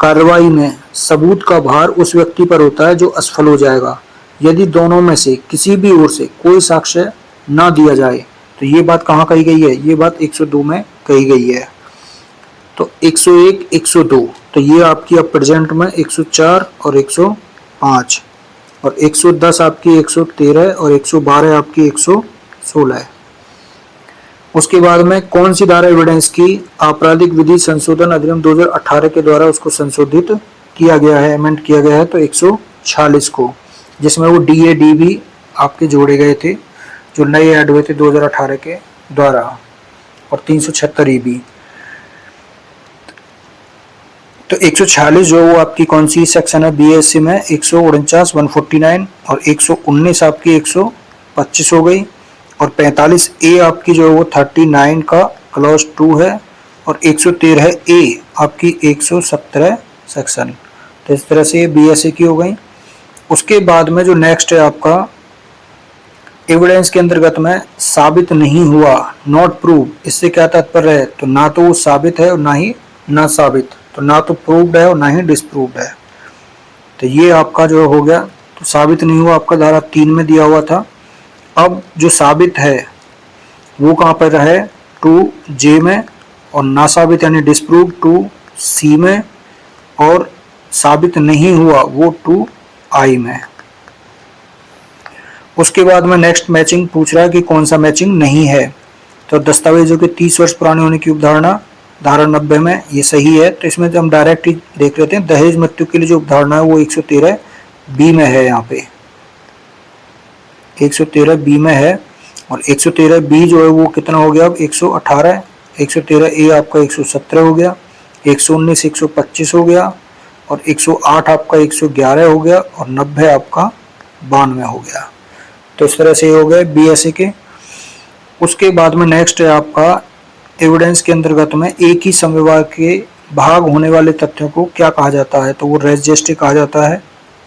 S1: कार्रवाई में सबूत का भार उस व्यक्ति पर होता है जो असफल हो जाएगा यदि दोनों में से किसी भी ओर से कोई साक्ष्य ना दिया जाए। तो ये बात कहाँ कही गई है, ये बात 102 में कही गई है। तो 101, 102 तो ये आपकी अब प्रेजेंट में 104 और 105, और 110 आपकी 113 और 112 आपकी 116 है। उसके बाद में कौन सी धारा एविडेंस की आपराधिक विधि संशोधन अधिनियम 2018 के द्वारा उसको संशोधित किया गया है, अमेंड किया गया है, तो 146 को, जिसमें वो DA DB आपके जोड़े गए थे जो नए ऐड हुए थे 2018 के द्वारा, और 376 EB। तो 146 जो वो आपकी कौन सी सेक्शन है BSA में 149, 149 और 119 आपकी 125 हो गई, और 45A आपकी जो है वो 39 का क्लॉज 2 है, और 113A आपकी 117 सेक्शन। तो इस तरह से ये BSA की हो गई। उसके बाद में जो नेक्स्ट है आपका एविडेंस के अंतर्गत में साबित नहीं हुआ, नॉट प्रूव, इससे क्या तात्पर्य है, तो ना तो वो साबित है और ना ही ना साबित, तो ना तो प्रूव्ड है और ना ही डिसप्रूव्ड है। तो ये आपका जो हो गया, तो साबित नहीं हुआ आपका धारा 3 में दिया हुआ था। अब जो साबित है वो कहाँ पर है, 2J में, और ना साबित यानी डिसप्रूव्ड 2C में, और साबित नहीं हुआ वो 2I में। उसके बाद में नेक्स्ट मैचिंग पूछ रहा है कि कौन सा मैचिंग नहीं है, तो दस्तावेजों के 30 वर्ष पुराने होने की उपधारणा धारा 90 में ये सही है। तो इसमें हम डायरेक्ट ही देख लेते हैं, दहेज मृत्यु के लिए जो उपधारणा है वो 113B में है, यहाँ पे 113B में है, और 113B जो है वो कितना हो गया अब 118, 113A आपका 117 हो गया, 119 125 हो गया, और 108 आपका 111 हो गया, और 90 आपका 92 हो गया। तो इस तरह से हो गए BSA के। उसके बाद में नेक्स्ट है आपका एविडेंस के अंतर्गत में एक ही समविवाह के भाग होने वाले तथ्यों को क्या कहा जाता है, तो वो रेस जेस्टी कहा जाता है।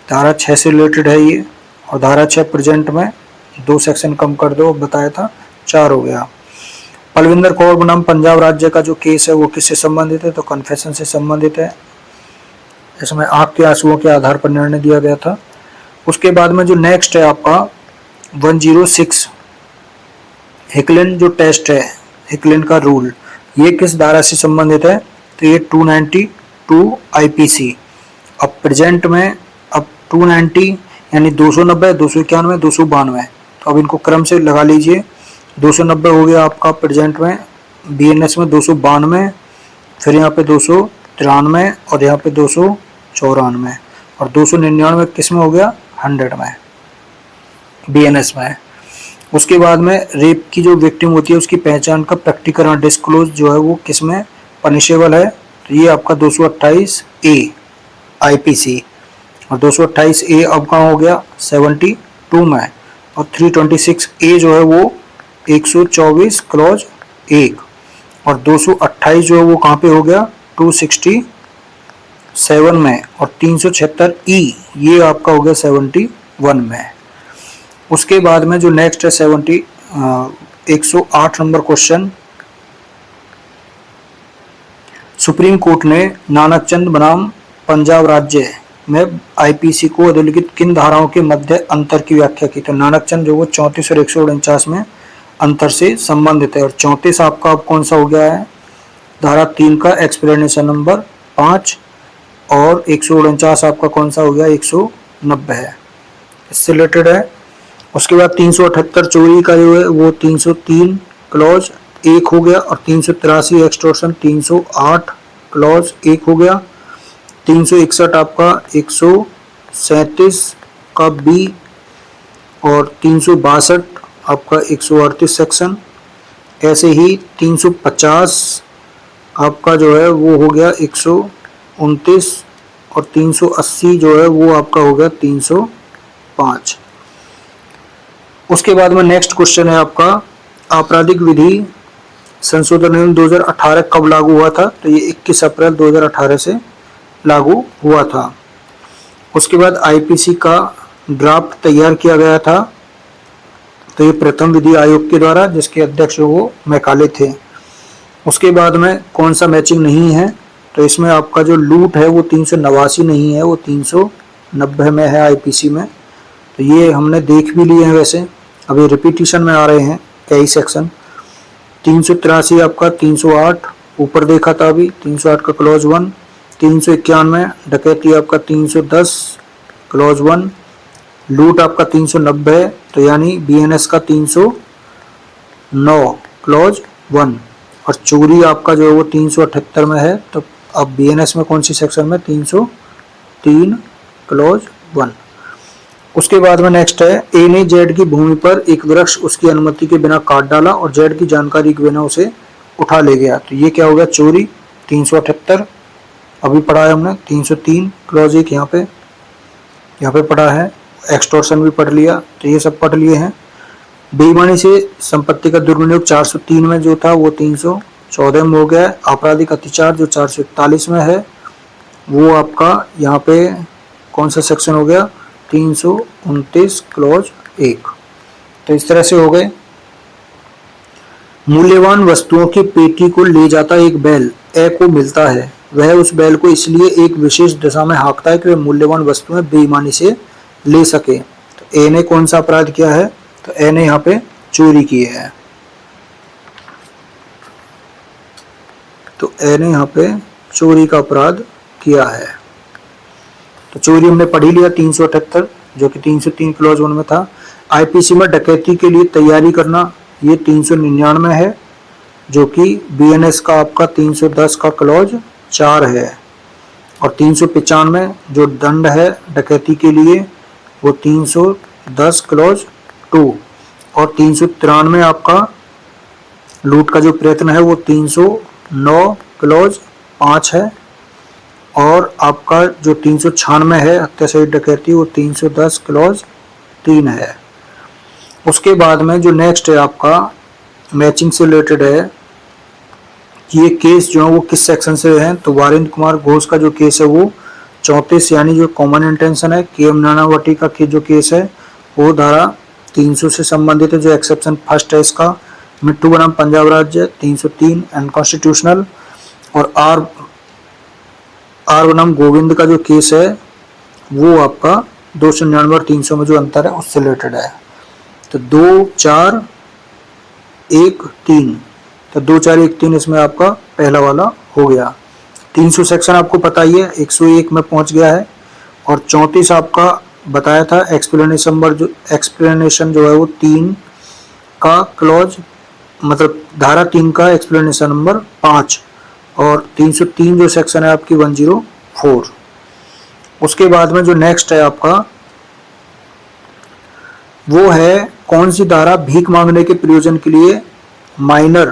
S1: धारा 6 से रिलेटेड है ये, और धारा 6 प्रेजेंट में 2 सेक्शन कम कर दो, बताया था 4 हो गया। पलविंदर कौर बनाम पंजाब राज्य का जो केस है वो किससे संबंधित है, तो कन्फेशन से संबंधित है। इसमें आंख के आंसुओं के आधार पर निर्णय दिया गया था। उसके बाद में जो नेक्स्ट है आपका 106 हिकलिन जो टेस्ट है, हिकलिन का रूल, ये किस धारा से संबंधित है, तो ये 292 IPC। अब प्रेजेंट में अब 290 यानी 290, 291, 292, तो अब इनको क्रम से लगा लीजिए। 290 हो गया आपका प्रेजेंट में, BNS में 292, फिर यहाँ पे 293, और यहाँ पे 294, और 299 किस में हो गया, 100 में, BNS में। उसके बाद में रेप की जो विक्टिम होती है उसकी पहचान का प्रकटीकरण डिस्क्लोज जो है वो किस में पनिशेबल है, तो ये आपका 228A IPC। और 228A अब कहाँ हो गया 72 में, और 326A जो है वो 124 क्लॉज 1, और 228 जो है वो कहाँ पे हो गया 267 में, और 376E ये आपका हो गया 71 में। उसके बाद में जो नेक्स्ट है 108 नंबर क्वेश्चन, सुप्रीम कोर्ट ने नानकचंद बनाम पंजाब राज्य में आईपीसी को अधोलिखित किन धाराओं के मध्य अंतर की व्याख्या की। तो नानकचंद जो वो 34 और 149 में अंतर से संबंधित है, और 34 आपका अब कौन सा हो गया है धारा 3 का एक्सप्लेनेशन नंबर 5, और 149 आपका कौन सा हो गया 190 है, इससे रिलेटेड है। उसके बाद 378 चोरी का जो है वो 303 क्लॉज 1 हो गया, और 383 एक्सटॉर्शन 308 क्लॉज 1 हो गया, 361 आपका 137 का बी, और 362 आपका 138 सेक्शन। ऐसे ही 350 आपका जो है वो हो गया 129, और 380 जो है वो आपका हो गया 305। उसके बाद में नेक्स्ट क्वेश्चन है आपका आपराधिक विधि संशोधन नियम 2018 कब लागू हुआ था। तो ये 21 अप्रैल 2018 से लागू हुआ था। उसके बाद आईपीसी का ड्राफ्ट तैयार किया गया था, तो ये प्रथम विधि आयोग के द्वारा, जिसके अध्यक्ष वो मैकाले थे। उसके बाद में कौन सा मैचिंग नहीं है, तो इसमें आपका जो लूट है वो 389 नहीं है, वो 390 में है आईपीसी में। तो ये हमने देख भी लिए हैं, वैसे अभी रिपीटिशन में आ रहे हैं कई सेक्शन। 383 आपका 308 ऊपर देखा था अभी, 308 का क्लॉज 1, 391 डकैती आपका 310 क्लॉज 1, लूट आपका 390, तो यानी बीएनएस का 309 क्लॉज 1, और चोरी आपका जो है वो 378 में है। तो अब बीएनएस में कौन सी सेक्शन में 303 क्लॉज 1। उसके बाद में नेक्स्ट है ए ने जेड की भूमि पर एक वृक्ष उसकी अनुमति के बिना काट डाला और जेड की जानकारी के बिना उसे उठा ले गया, तो ये क्या होगा चोरी 378 अभी पढ़ा है हमने। 303 क्लॉज 1 यहाँ पे पढ़ा है, एक्सटॉर्शन भी पढ़ लिया, तो ये सब पढ़ लिए हैं। बेईमानी से संपत्ति का दुर्विनियोग 403 में जो था वो 314 में हो गया है। आपराधिक अत्याचार जो 441 में है वो आपका यहाँ पे कौन सा सेक्शन हो गया 329 क्लॉज 1। तो इस तरह से हो गए। मूल्यवान वस्तुओं की पेटी को ले जाता एक बैल ए को मिलता है, वह उस बैल को इसलिए एक विशेष दिशा में हाँकता है कि वह मूल्यवान वस्तुएं बेईमानी से ले सके। तो ए ने कौन सा अपराध किया है, तो ए ने यहाँ पे चोरी की है, तो ए ने यहाँ पे चोरी का अपराध किया है। तो चोरी हमने पढ़ ही लिया 378 जो कि 303 क्लॉज 1 में था। आईपीसी में डकैती के लिए तैयारी करना ये 399 है, जो कि बीएनएस का आपका 310 का क्लॉज 4 है, और 395 जो दंड है डकैती के लिए वो 310 क्लॉज 2, और 393 आपका लूट का जो प्रयत्न है वो 309 क्लॉज 5 है, और आपका जो 396 है हत्या सहित डकैती वो 310 क्लॉज 3 है। उसके बाद में जो नेक्स्ट है आपका मैचिंग से रिलेटेड है कि ये केस जो है वो किस सेक्शन से है। तो वारिंद्र कुमार घोष का जो केस है वो 34 यानी जो कॉमन इंटेंशन है। केएम नानावटी का जो केस है वो धारा 300 से संबंधित है, जो एक्सेप्शन फर्स्ट है इसका। मिट्टू बनाम पंजाब राज्य 303 अनकॉन्स्टिट्यूशनल, और आर बनाम गोविंद का जो केस है वो आपका 299 और 300 में जो अंतर है उससे रिलेटेड है। तो 2 4 1 3, तो 2 4 1 3 इसमें आपका पहला वाला हो गया। 300 सेक्शन आपको पता ही है 101 में पहुंच गया है, और 34 आपका बताया था एक्सप्लेनेशन जो है वो 3 का क्लॉज मतलब धारा 3 का एक्सप्लेनेशन नंबर 5, और 303 जो सेक्शन है आपकी 104। उसके बाद में जो नेक्स्ट है आपका वो है कौन सी धारा भीख मांगने के प्रयोजन के लिए माइनर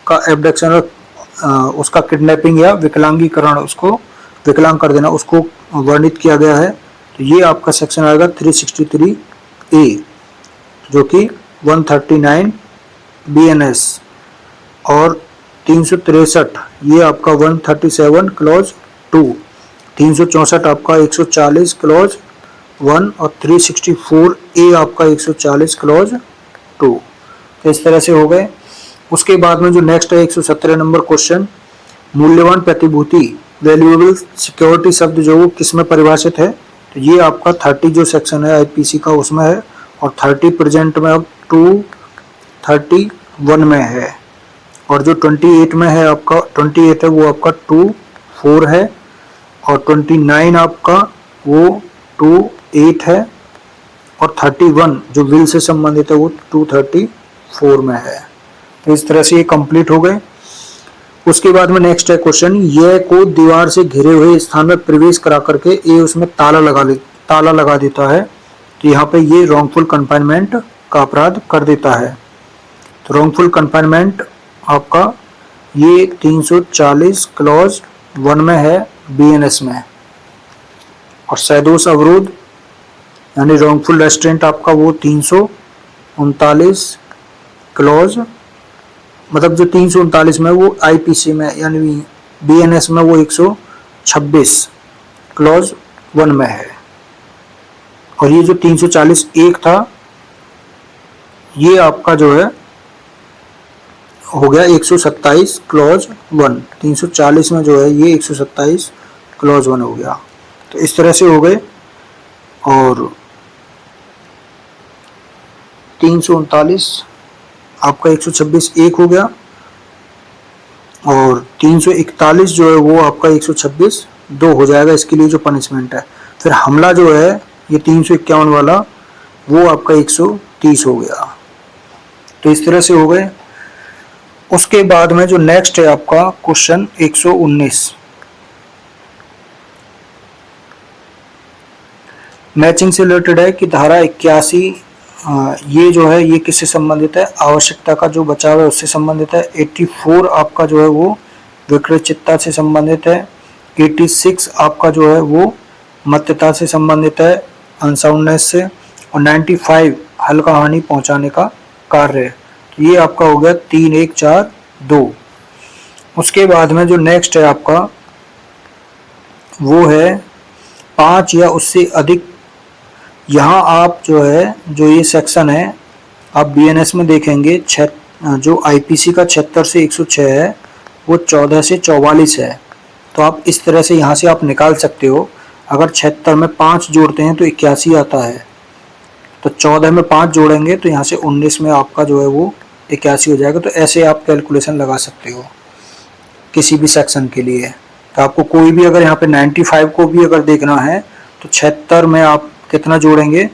S1: का एब्डक्शन और उसका किडनैपिंग या विकलांगीकरण, उसको विकलांग कर देना, उसको वर्णित किया गया है। तो ये आपका सेक्शन आएगा 363A, जो कि 139 BNS, और 363 ये आपका 137 क्लॉज 2, 364 आपका 140 क्लॉज 1, और 364A आपका 140 क्लॉज 2। तो इस तरह से हो गए। उसके बाद में जो नेक्स्ट है 117 नंबर क्वेश्चन, मूल्यवान प्रतिभूति वैल्यूएबल सिक्योरिटी शब्द जो वो किस में परिभाषित है? तो ये आपका 30 जो सेक्शन है आईपीसी का उसमें है, और 30 प्रेजेंट में अब 231 में है, और जो 28 में है आपका 28 है वो आपका 24 है, और 29 आपका वो 28 है, और 31 जो विल से संबंधित है वो 234 में है। तो इस तरह से ये कंप्लीट हो गए। उसके बाद में नेक्स्ट है क्वेश्चन, यह को दीवार से घिरे हुए स्थान में प्रवेश करा करके ये उसमें ताला लगा देता है, तो यहाँ पे ये रॉन्गफुल कन्फाइनमेंट का अपराध कर देता है। तो रॉन्गफुल कन्फाइनमेंट आपका ये 340 क्लॉज 1 में है BNS में, और सैदोष अवरोध यानी रॉन्गफुल रेस्ट्रेंट आपका वो 339 क्लॉज, मतलब जो 339 में वो आईपीसी में यानी BNS में वो 126 क्लॉज 1 में है, और ये जो 340 एक था ये आपका जो है हो गया 127 क्लॉज 1, 340 में जो है ये 127 क्लॉज 1 हो गया। तो इस तरह से हो गए, और 339 आपका 126 एक हो गया, और 341 जो है वो आपका 126 2 हो जाएगा, इसके लिए जो पनिशमेंट है। फिर हमला जो है ये 351 वाला वो आपका 130 हो गया। तो इस तरह से हो गए। उसके बाद में जो नेक्स्ट है आपका क्वेश्चन 119, मैचिंग से रिलेटेड है कि धारा 81 ये जो है ये किससे संबंधित है? आवश्यकता का जो बचाव है उससे संबंधित है। 84 आपका जो है वो विकृतचित्तता से संबंधित है। 86 आपका जो है वो मत्यता से संबंधित है, अनसाउंडनेस से, और 95 हल्का हानि पहुंचाने का कार्य है। तो ये आपका हो गया 3 1 4 2। उसके बाद में जो नेक्स्ट है आपका वो है 5 या उससे अधिक। यहाँ आप जो है जो ये सेक्शन है आप BNS में देखेंगे, जो आईपीसी का 76 से 106 है वो 14 से 44 है। तो आप इस तरह से यहाँ से आप निकाल सकते हो। अगर 76 में 5 जोड़ते हैं तो 81 आता है, तो 14 में 5 जोड़ेंगे तो यहाँ से 19 में आपका जो है वो 81 हो जाएगा। तो ऐसे आप कैलकुलेशन लगा सकते हो किसी भी सेक्शन के लिए। तो आपको कोई भी अगर यहाँ पे 95 को भी अगर देखना है तो 76 में आप कितना जोड़ेंगे?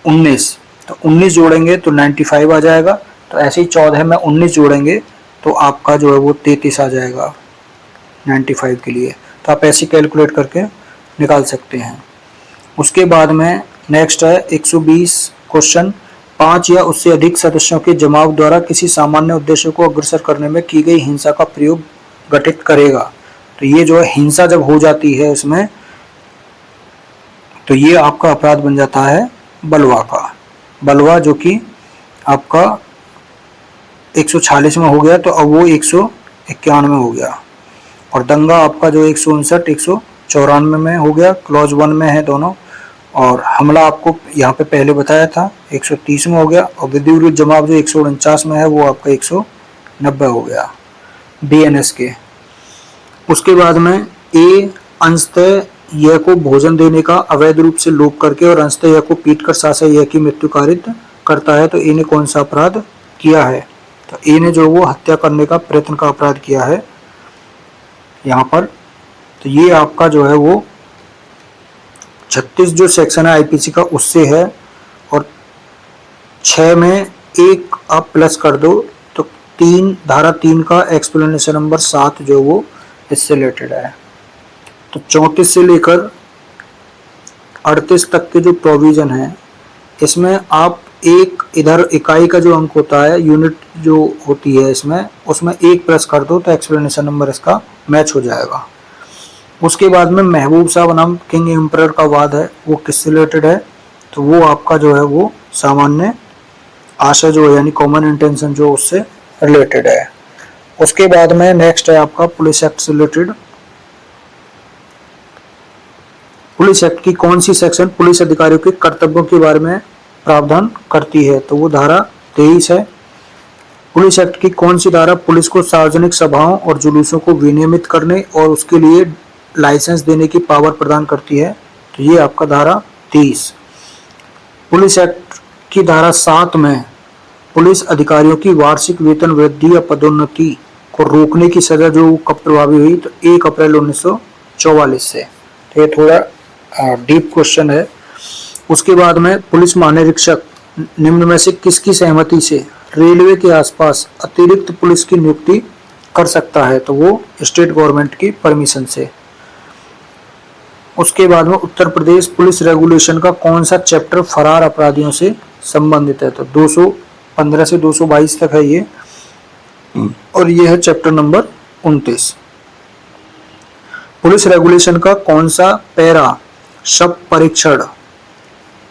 S1: 19, तो 19 जोड़ेंगे तो 95 आ जाएगा। तो ऐसे ही 14 में 19 जोड़ेंगे तो आपका जो है वो 33 आ जाएगा 95 के लिए। तो आप ऐसे कैलकुलेट करके निकाल सकते हैं। उसके बाद में नेक्स्ट है 120 क्वेश्चन, 5 या उससे अधिक सदस्यों के जमाव द्वारा किसी सामान्य उद्देश्य को अग्रसर करने में की गई हिंसा का प्रयोग गठित करेगा। तो ये जो है हिंसा जब हो जाती है उसमें तो ये आपका अपराध बन जाता है बलवा का। बलवा जो कि आपका 146 में हो गया तो अब वो 191 में हो गया, और दंगा आपका जो 159 194 में हो गया, क्लॉज 1 में है दोनों। और हमला आपको यहाँ पे पहले बताया था 130 में हो गया, और विधि विरुद्ध जमाव जो 149 में है वो आपका 190 हो गया BNS के। उसके बाद में ए अंशतः यह को भोजन देने का अवैध रूप से लोप करके और अंशतः यह को पीट कर सासा यह की मृत्यु कारित करता है। तो ए ने कौन सा अपराध किया है? तो ए ने जो वो हत्या करने का प्रयत्न का अपराध किया है यहाँ पर। तो ये आपका जो है वो 36 जो सेक्शन है आईपीसी का उससे है, और 6 में 1 आप प्लस कर दो तो धारा 3 का एक्सप्लेनेशन नंबर 7 जो वो इससे रिलेटेड है। तो 34 से लेकर 38 तक के जो प्रोविजन है इसमें आप एक इधर इकाई का जो अंक होता है यूनिट जो होती है इसमें उसमें 1 प्लस कर दो तो एक्सप्लेनेशन नंबर इसका मैच हो जाएगा। उसके बाद में महबूब शाह बनाम किंग एम्परर का वाद है, वो किससे रिलेटेड है, तो वो आपका जो है वो सामान्य आशय जो है यानी कॉमन इंटेंशन जो उससे रिलेटेड है। उसके बाद में नेक्स्ट है आपका पुलिस एक्ट से रिलेटेड। पुलिस एक्ट की कौन सी सेक्शन पुलिस अधिकारियों के कर्तव्यों के बारे में प्रावधान करती है, तो वो धारा 23 है। पुलिस एक्ट की कौन सी धारा पुलिस को सार्वजनिक सभाओं और जुलूसों को विनियमित करने और उसके लिए लाइसेंस देने की पावर प्रदान करती है, तो ये आपका धारा 23। पुलिस एक्ट की धारा 7 में पुलिस अधिकारियों की वार्षिक वेतन वृद्धि या पदोन्नति को रोकने की सजा जो कब प्रभावी हुई, तो 1 अप्रैल 1944 से। तो ये थोड़ा डीप क्वेश्चन है। उसके बाद में पुलिस महानिरीक्षक निम्न में से किसकी सहमति से रेलवे के आसपास अतिरिक्त पुलिस की नियुक्ति कर सकता है, तो वो स्टेट गवर्नमेंट की परमिशन से। उसके बाद में उत्तर प्रदेश पुलिस रेगुलेशन का कौन सा चैप्टर फरार अपराधियों से संबंधित है, तो 215 से 222 तक है ये, और ये है चैप्टर नंबर 29। पुलिस रेगुलेशन का कौन सा पैरा शव परीक्षण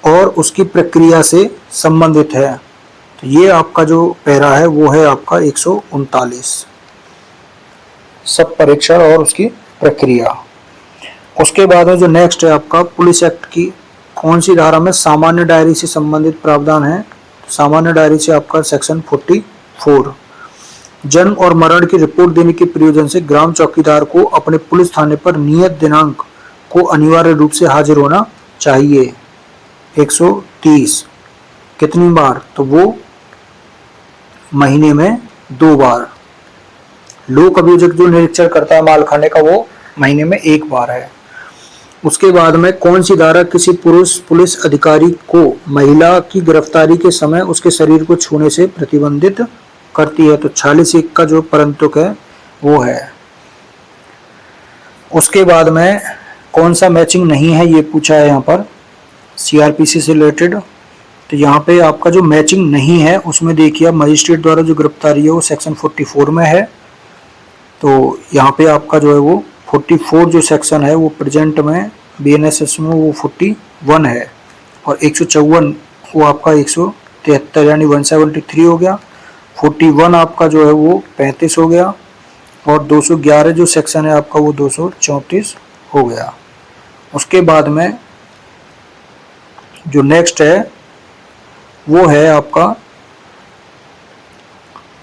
S1: और उसकी प्रक्रिया से संबंधित है, तो ये आपका जो पैरा है वो है आपका 139, शव परीक्षण और उसकी प्रक्रिया। उसके बाद में जो नेक्स्ट है आपका पुलिस एक्ट की कौन सी धारा में सामान्य डायरी से संबंधित प्रावधान है, सामान्य डायरी से आपका सेक्शन 44। जन्म और मरण की रिपोर्ट देने के प्रयोजन से ग्राम चौकीदार को अपने पुलिस थाने पर नियत दिनांक को अनिवार्य रूप से हाजिर होना चाहिए, 130। कितनी बार, तो वो महीने में 2 बार। लोक अभियोजक जो निरीक्षण करता है मालखाने का वो महीने में 1 बार है। उसके बाद में कौन सी धारा किसी पुरुष पुलिस अधिकारी को महिला की गिरफ्तारी के समय उसके शरीर को छूने से प्रतिबंधित करती है, तो 46(1) का जो परंतुक है वो है। उसके बाद में कौन सा मैचिंग नहीं है ये पूछा है यहाँ पर सीआरपीसी से रिलेटेड, तो यहाँ पे आपका जो मैचिंग नहीं है उसमें देखिए मजिस्ट्रेट द्वारा जो गिरफ्तारी है वो सेक्शन 44 में है, तो यहाँ पे आपका जो है वो 44 जो सेक्शन है वो प्रेजेंट में बीएनएसएस में वो 41 है, और 154 वो आपका 173 यानी 173 हो गया। 41 आपका जो है वो 35 हो गया, और 211 जो सेक्शन है आपका वो 234 हो गया। उसके बाद में जो नेक्स्ट है वो है आपका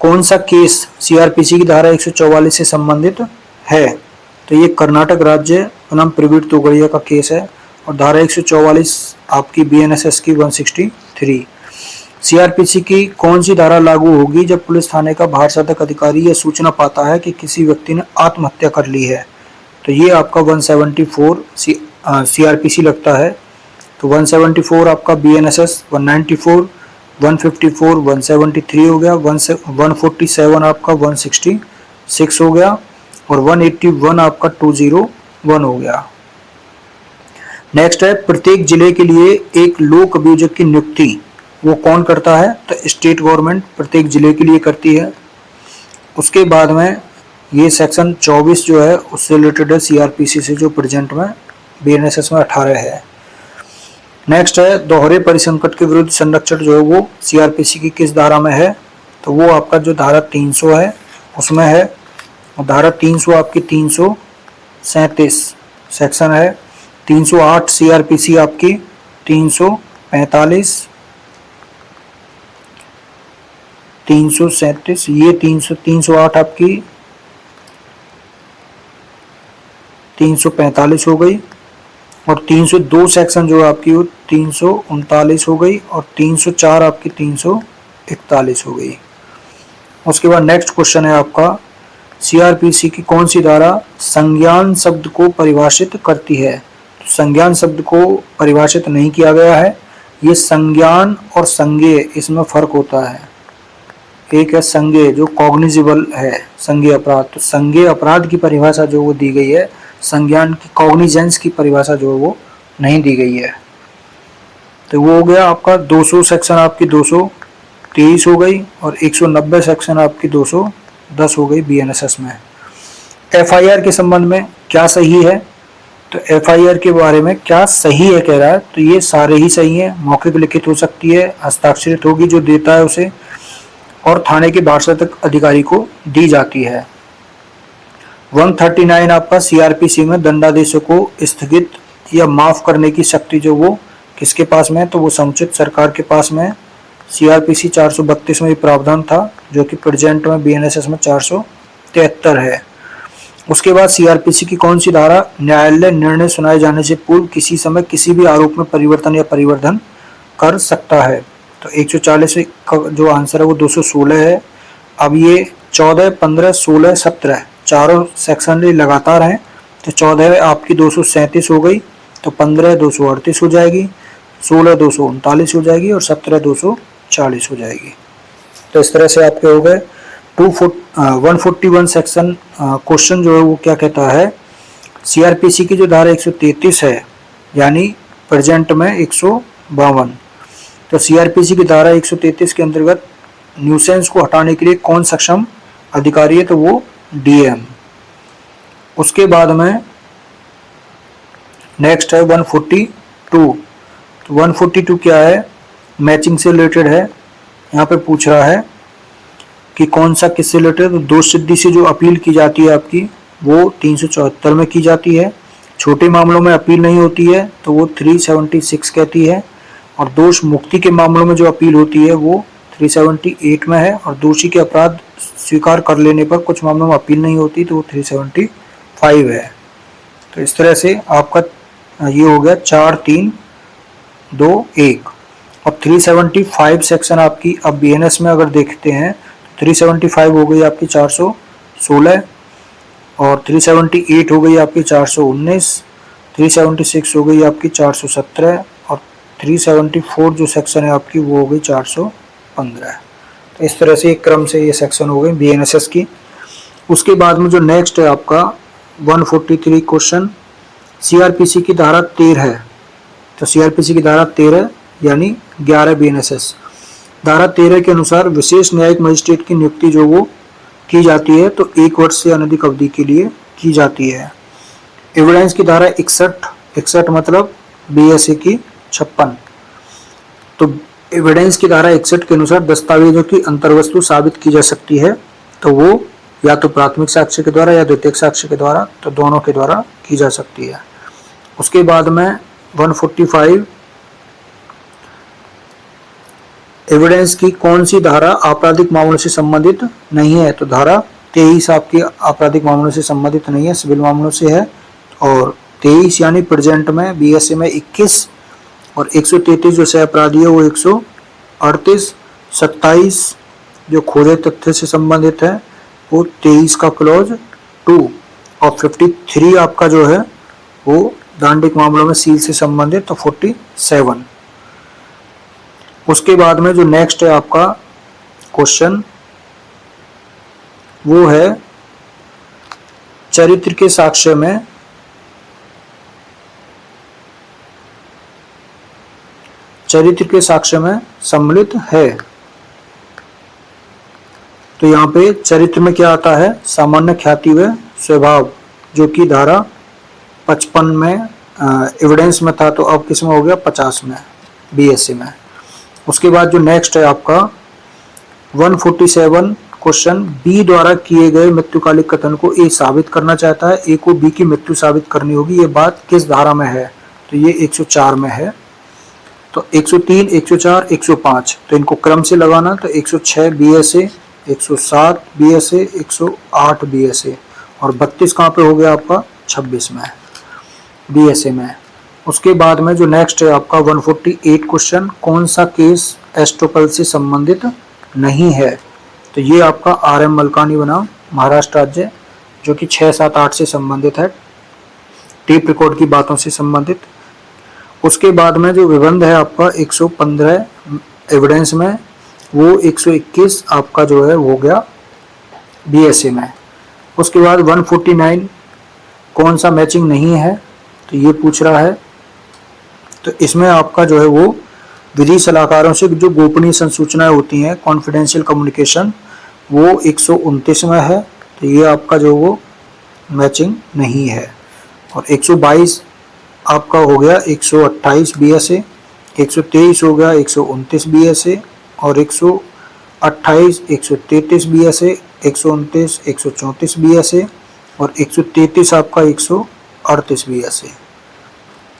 S1: कौन सा केस सीआरपीसी की धारा 144 से संबंधित है, तो ये कर्नाटक राज्य बनाम प्रवीण तोगड़िया का केस है, और धारा 144 आपकी बीएनएसएस की 163। सीआरपीसी की कौन सी धारा लागू होगी जब पुलिस थाने का भारसाधक अधिकारी यह सूचना पाता है कि किसी व्यक्ति ने आत्महत्या कर ली है, तो ये आपका 174 सीआरपीसी लगता है। तो 174 आपका बीएनएसएस, 194, 154, 173 हो गया, 147 आपका 166 हो गया, और 181 आपका 201 हो गया। नेक्स्ट है प्रत्येक जिले के लिए एक लोक अभियोजक की नियुक्ति वो कौन करता है, तो स्टेट गवर्नमेंट प्रत्येक जिले के लिए करती है। उसके बाद में ये सेक्शन 24 जो है उससे रिलेटेड है सीआरपीसी से, जो प्रेजेंट में बीएनएसएस में 18 है। नेक्स्ट है दोहरे परिसंकट के विरुद्ध संरक्षण जो है वो सीआरपीसी की किस धारा में है, तो वो आपका जो धारा 300 है उसमें है, और धारा 300 आपकी 337 सेक्शन है। 308 सीआरपीसी आपकी 345, 337 ये 308 आपकी 345 हो गई, और 302 सेक्शन जो आपकी वो 339 हो गई, और 304 आपकी 341 हो गई। उसके बाद नेक्स्ट क्वेश्चन है आपका सीआरपीसी की कौन सी धारा संज्ञान शब्द को परिभाषित करती है, तो संज्ञान शब्द को परिभाषित नहीं किया गया है। ये संज्ञान और संज्ञेय इसमें फर्क होता है। एक है संज्ञेय जो कॉग्निजिबल है, संज्ञेय अपराध, तो संज्ञेय अपराध की परिभाषा जो वो दी गई है, संज्ञान की कॉग्निजेंस की परिभाषा जो है वो नहीं दी गई है। तो वो हो गया आपका 200 सेक्शन आपकी 223 हो गई, और 190 सेक्शन आपकी 210 हो गई बीएनएसएस में। एफआईआर के संबंध में क्या सही है, तो FIR के बारे में क्या सही है कह रहा है, तो ये सारे ही सही हैं। मौखिक लिखित हो सकती है, हस्ताक्षरित होगी जो देता है उसे, और थाने के भाषातक अधिकारी को दी जाती है। 139 आपका CRPC में दंडादेशों को स्थगित या माफ करने की शक्ति जो वो किसके पास में है, तो वो समुचित सरकार के पास में है। CRPC 432 में ये प्रावधान था, जो कि प्रेजेंट में BNSS में 473 है। उसके बाद CRPC की कौन सी धारा न्यायालय निर्णय सुनाए जाने से पूर्व किसी समय किसी भी आरोप में परिवर्तन या परिवर्धन कर सकता है, तो 140 का जो आंसर है वो 216 है। अब ये 14, 15, 16, 17 चारों सेक्शन लगातार हैं, तो 14 आपकी 237 हो गई, तो 15 238 हो जाएगी, 16 239 हो जाएगी और 17 240 हो जाएगी। तो इस तरह से आपके हो गए 141 सेक्शन। क्वेश्चन जो है वो क्या कहता है, CRPC की जो धारा 133 है यानी प्रेजेंट में 152, तो CRPC की धारा 133 के अंतर्गत न्यूसेंस को हटाने के लिए कौन सक्षम अधिकारी है, तो वो DM। उसके बाद में नेक्स्ट है 142, तो 142 क्या है, मैचिंग से रिलेटेड है। यहाँ पे पूछ रहा है कि कौन सा किससे रिलेटेड, तो दोष सिद्धि से जो अपील की जाती है आपकी वो 374 में की जाती है। छोटे मामलों में अपील नहीं होती है तो वो 376 कहती है, और दोष मुक्ति के मामलों में जो अपील होती है वो 378 में है, और दोषी के अपराध स्वीकार कर लेने पर कुछ मामलों में अपील नहीं होती तो वो 375 है। तो इस तरह से आपका ये हो गया 4, 3, 2, 1। और 375 सेक्शन आपकी अब BNS में अगर देखते हैं तो 375 हो गई आपकी 416, और 378 हो गई आपकी 419, 376 हो गई आपकी 417, और 374 जो सेक्शन है आपकी वो हो गई 415। तो इस तरह से एक क्रम से ये सेक्शन हो गई BNSS की। उसके बाद में जो नेक्स्ट है आपका 143 क्वेश्चन, CRPC की धारा 13 है, तो CRPC की धारा 13 यानी 11 BNSS। धारा 13 के अनुसार विशेष न्यायिक मजिस्ट्रेट की नियुक्ति जो वो की जाती है तो 1 वर्ष से अनधिक अवधि के लिए की जाती है। एविडेंस की धारा 61 मतलब BSA की 56, तो एविडेंस की धारा 61 के अनुसार दस्तावेजों की अंतर्वस्तु साबित की जा सकती है, तो वो या तो प्राथमिक साक्ष्य के द्वारा या द्वितीयक साक्ष्य के द्वारा, तो दोनों के द्वारा की जा सकती है। उसके बाद में 145 एविडेंस की कौन सी धारा आपराधिक मामलों से संबंधित नहीं है, तो धारा 23 आपकी आपराधिक मामलों से संबंधित नहीं है, सिविल मामलों से है। और 23 यानी प्रेजेंट में BSA में 21, और 133 जो सह अपराधी है वो 138, 27 जो खोजे तथ्य से संबंधित है वो 23 का क्लॉज 2, और 53 आपका जो है वो दांडिक मामलों में सील से संबंधित, तो 47। उसके बाद में जो नेक्स्ट है आपका क्वेश्चन वो है चरित्र के साक्ष्य में सम्मिलित है। तो यहाँ पे चरित्र में क्या आता है, सामान्य ख्याति व स्वभाव, जो कि धारा 55 में एविडेंस में था, तो अब किस में हो गया 50 में BSA में। उसके बाद जो नेक्स्ट है आपका 147 क्वेश्चन, B द्वारा किए गए मृत्युकालिक कथन को A साबित करना चाहता है, A को B की मृत्यु साबित करनी होगी, ये बात किस धारा में है, तो ये 104 में है। तो 103, 104, 105, तो इनको क्रम से लगाना, तो 106 BSA, 107 BSA, 108 BSA, और 32 कहाँ पे हो गया आपका 26 में BSA में। उसके बाद में जो नेक्स्ट है आपका 148 क्वेश्चन, कौन सा केस एस्ट्रोपल से संबंधित नहीं है, तो ये आपका RM मलकानी बनाम महाराष्ट्र राज्य, जो कि 6, 7, 8 से संबंधित है, टेप रिकॉर्ड की बातों से संबंधित। उसके बाद में जो विबंध है आपका 115 एविडेंस में, वो 121 आपका जो है हो गया BSA में। उसके बाद 149 कौन सा मैचिंग नहीं है, तो ये पूछ रहा है, तो इसमें आपका जो है वो विधि सलाहकारों से जो गोपनीय संसूचनाएं होती हैं, कॉन्फिडेंशियल कम्युनिकेशन, वो 129 में है, तो ये आपका जो वो मैचिंग नहीं है। और 122 आपका हो गया 128 BSA, 123 हो गया 129 BSA और 128 133 BSA, 129 134 BSA और 133 आपका 138 BSA।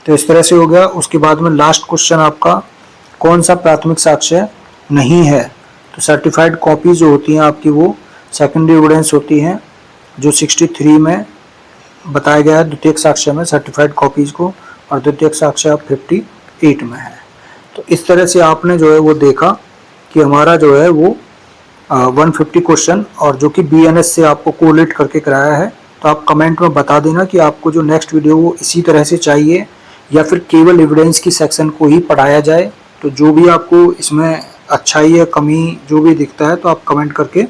S1: तो इस तरह से हो गया। उसके बाद में लास्ट क्वेश्चन आपका कौन सा प्राथमिक साक्ष्य नहीं है। तो सर्टिफाइड कॉपी जो होती हैं आपकी वो सेकेंडरी एविडेंस होती हैं, जो 63 में बताया गया है द्वितीयक साक्ष्य में सर्टिफाइड कॉपीज को, और द्वितीयक साक्ष्य 58 में है। तो इस तरह से आपने जो है वो देखा कि हमारा जो है वो 150 क्वेश्चन और जो कि BNS से आपको कोलेट करके कराया है। तो आप कमेंट में बता देना कि आपको जो नेक्स्ट वीडियो वो इसी तरह से चाहिए या फिर केवल एविडेंस की सेक्शन को ही पढ़ाया जाए। तो जो भी आपको इसमें अच्छाई या कमी जो भी दिखता है तो आप कमेंट करके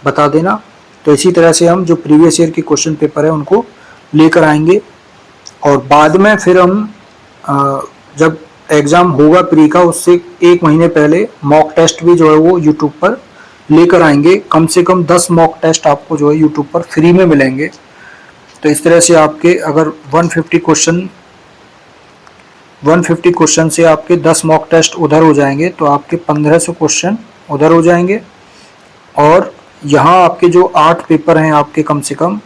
S1: बता देना। तो इसी तरह से हम जो प्रीवियस ईयर के क्वेश्चन पेपर है उनको लेकर आएंगे, और बाद में फिर हम जब एग्ज़ाम होगा प्री का उससे 1 महीने पहले मॉक टेस्ट भी जो है वो यूट्यूब पर लेकर आएंगे। कम से कम 10 मॉक टेस्ट आपको जो है यूट्यूब पर फ्री में मिलेंगे। तो इस तरह से आपके अगर 150 क्वेश्चन से आपके 10 मॉक टेस्ट उधर हो जाएंगे तो आपके 1500 क्वेश्चन उधर हो जाएंगे, और यहाँ आपके जो 8 पेपर हैं आपके कम से कम,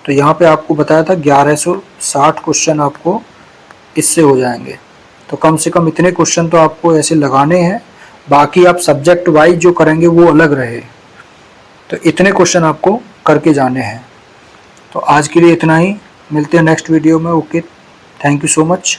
S1: तो यहाँ पे आपको बताया था 1160 क्वेश्चन आपको इससे हो जाएंगे। तो कम से कम इतने क्वेश्चन तो आपको ऐसे लगाने हैं, बाकी आप सब्जेक्ट वाइज जो करेंगे वो अलग रहे। तो इतने क्वेश्चन आपको करके जाने हैं। तो आज के लिए इतना ही, मिलते हैं नेक्स्ट वीडियो में। Okay, thank you so much.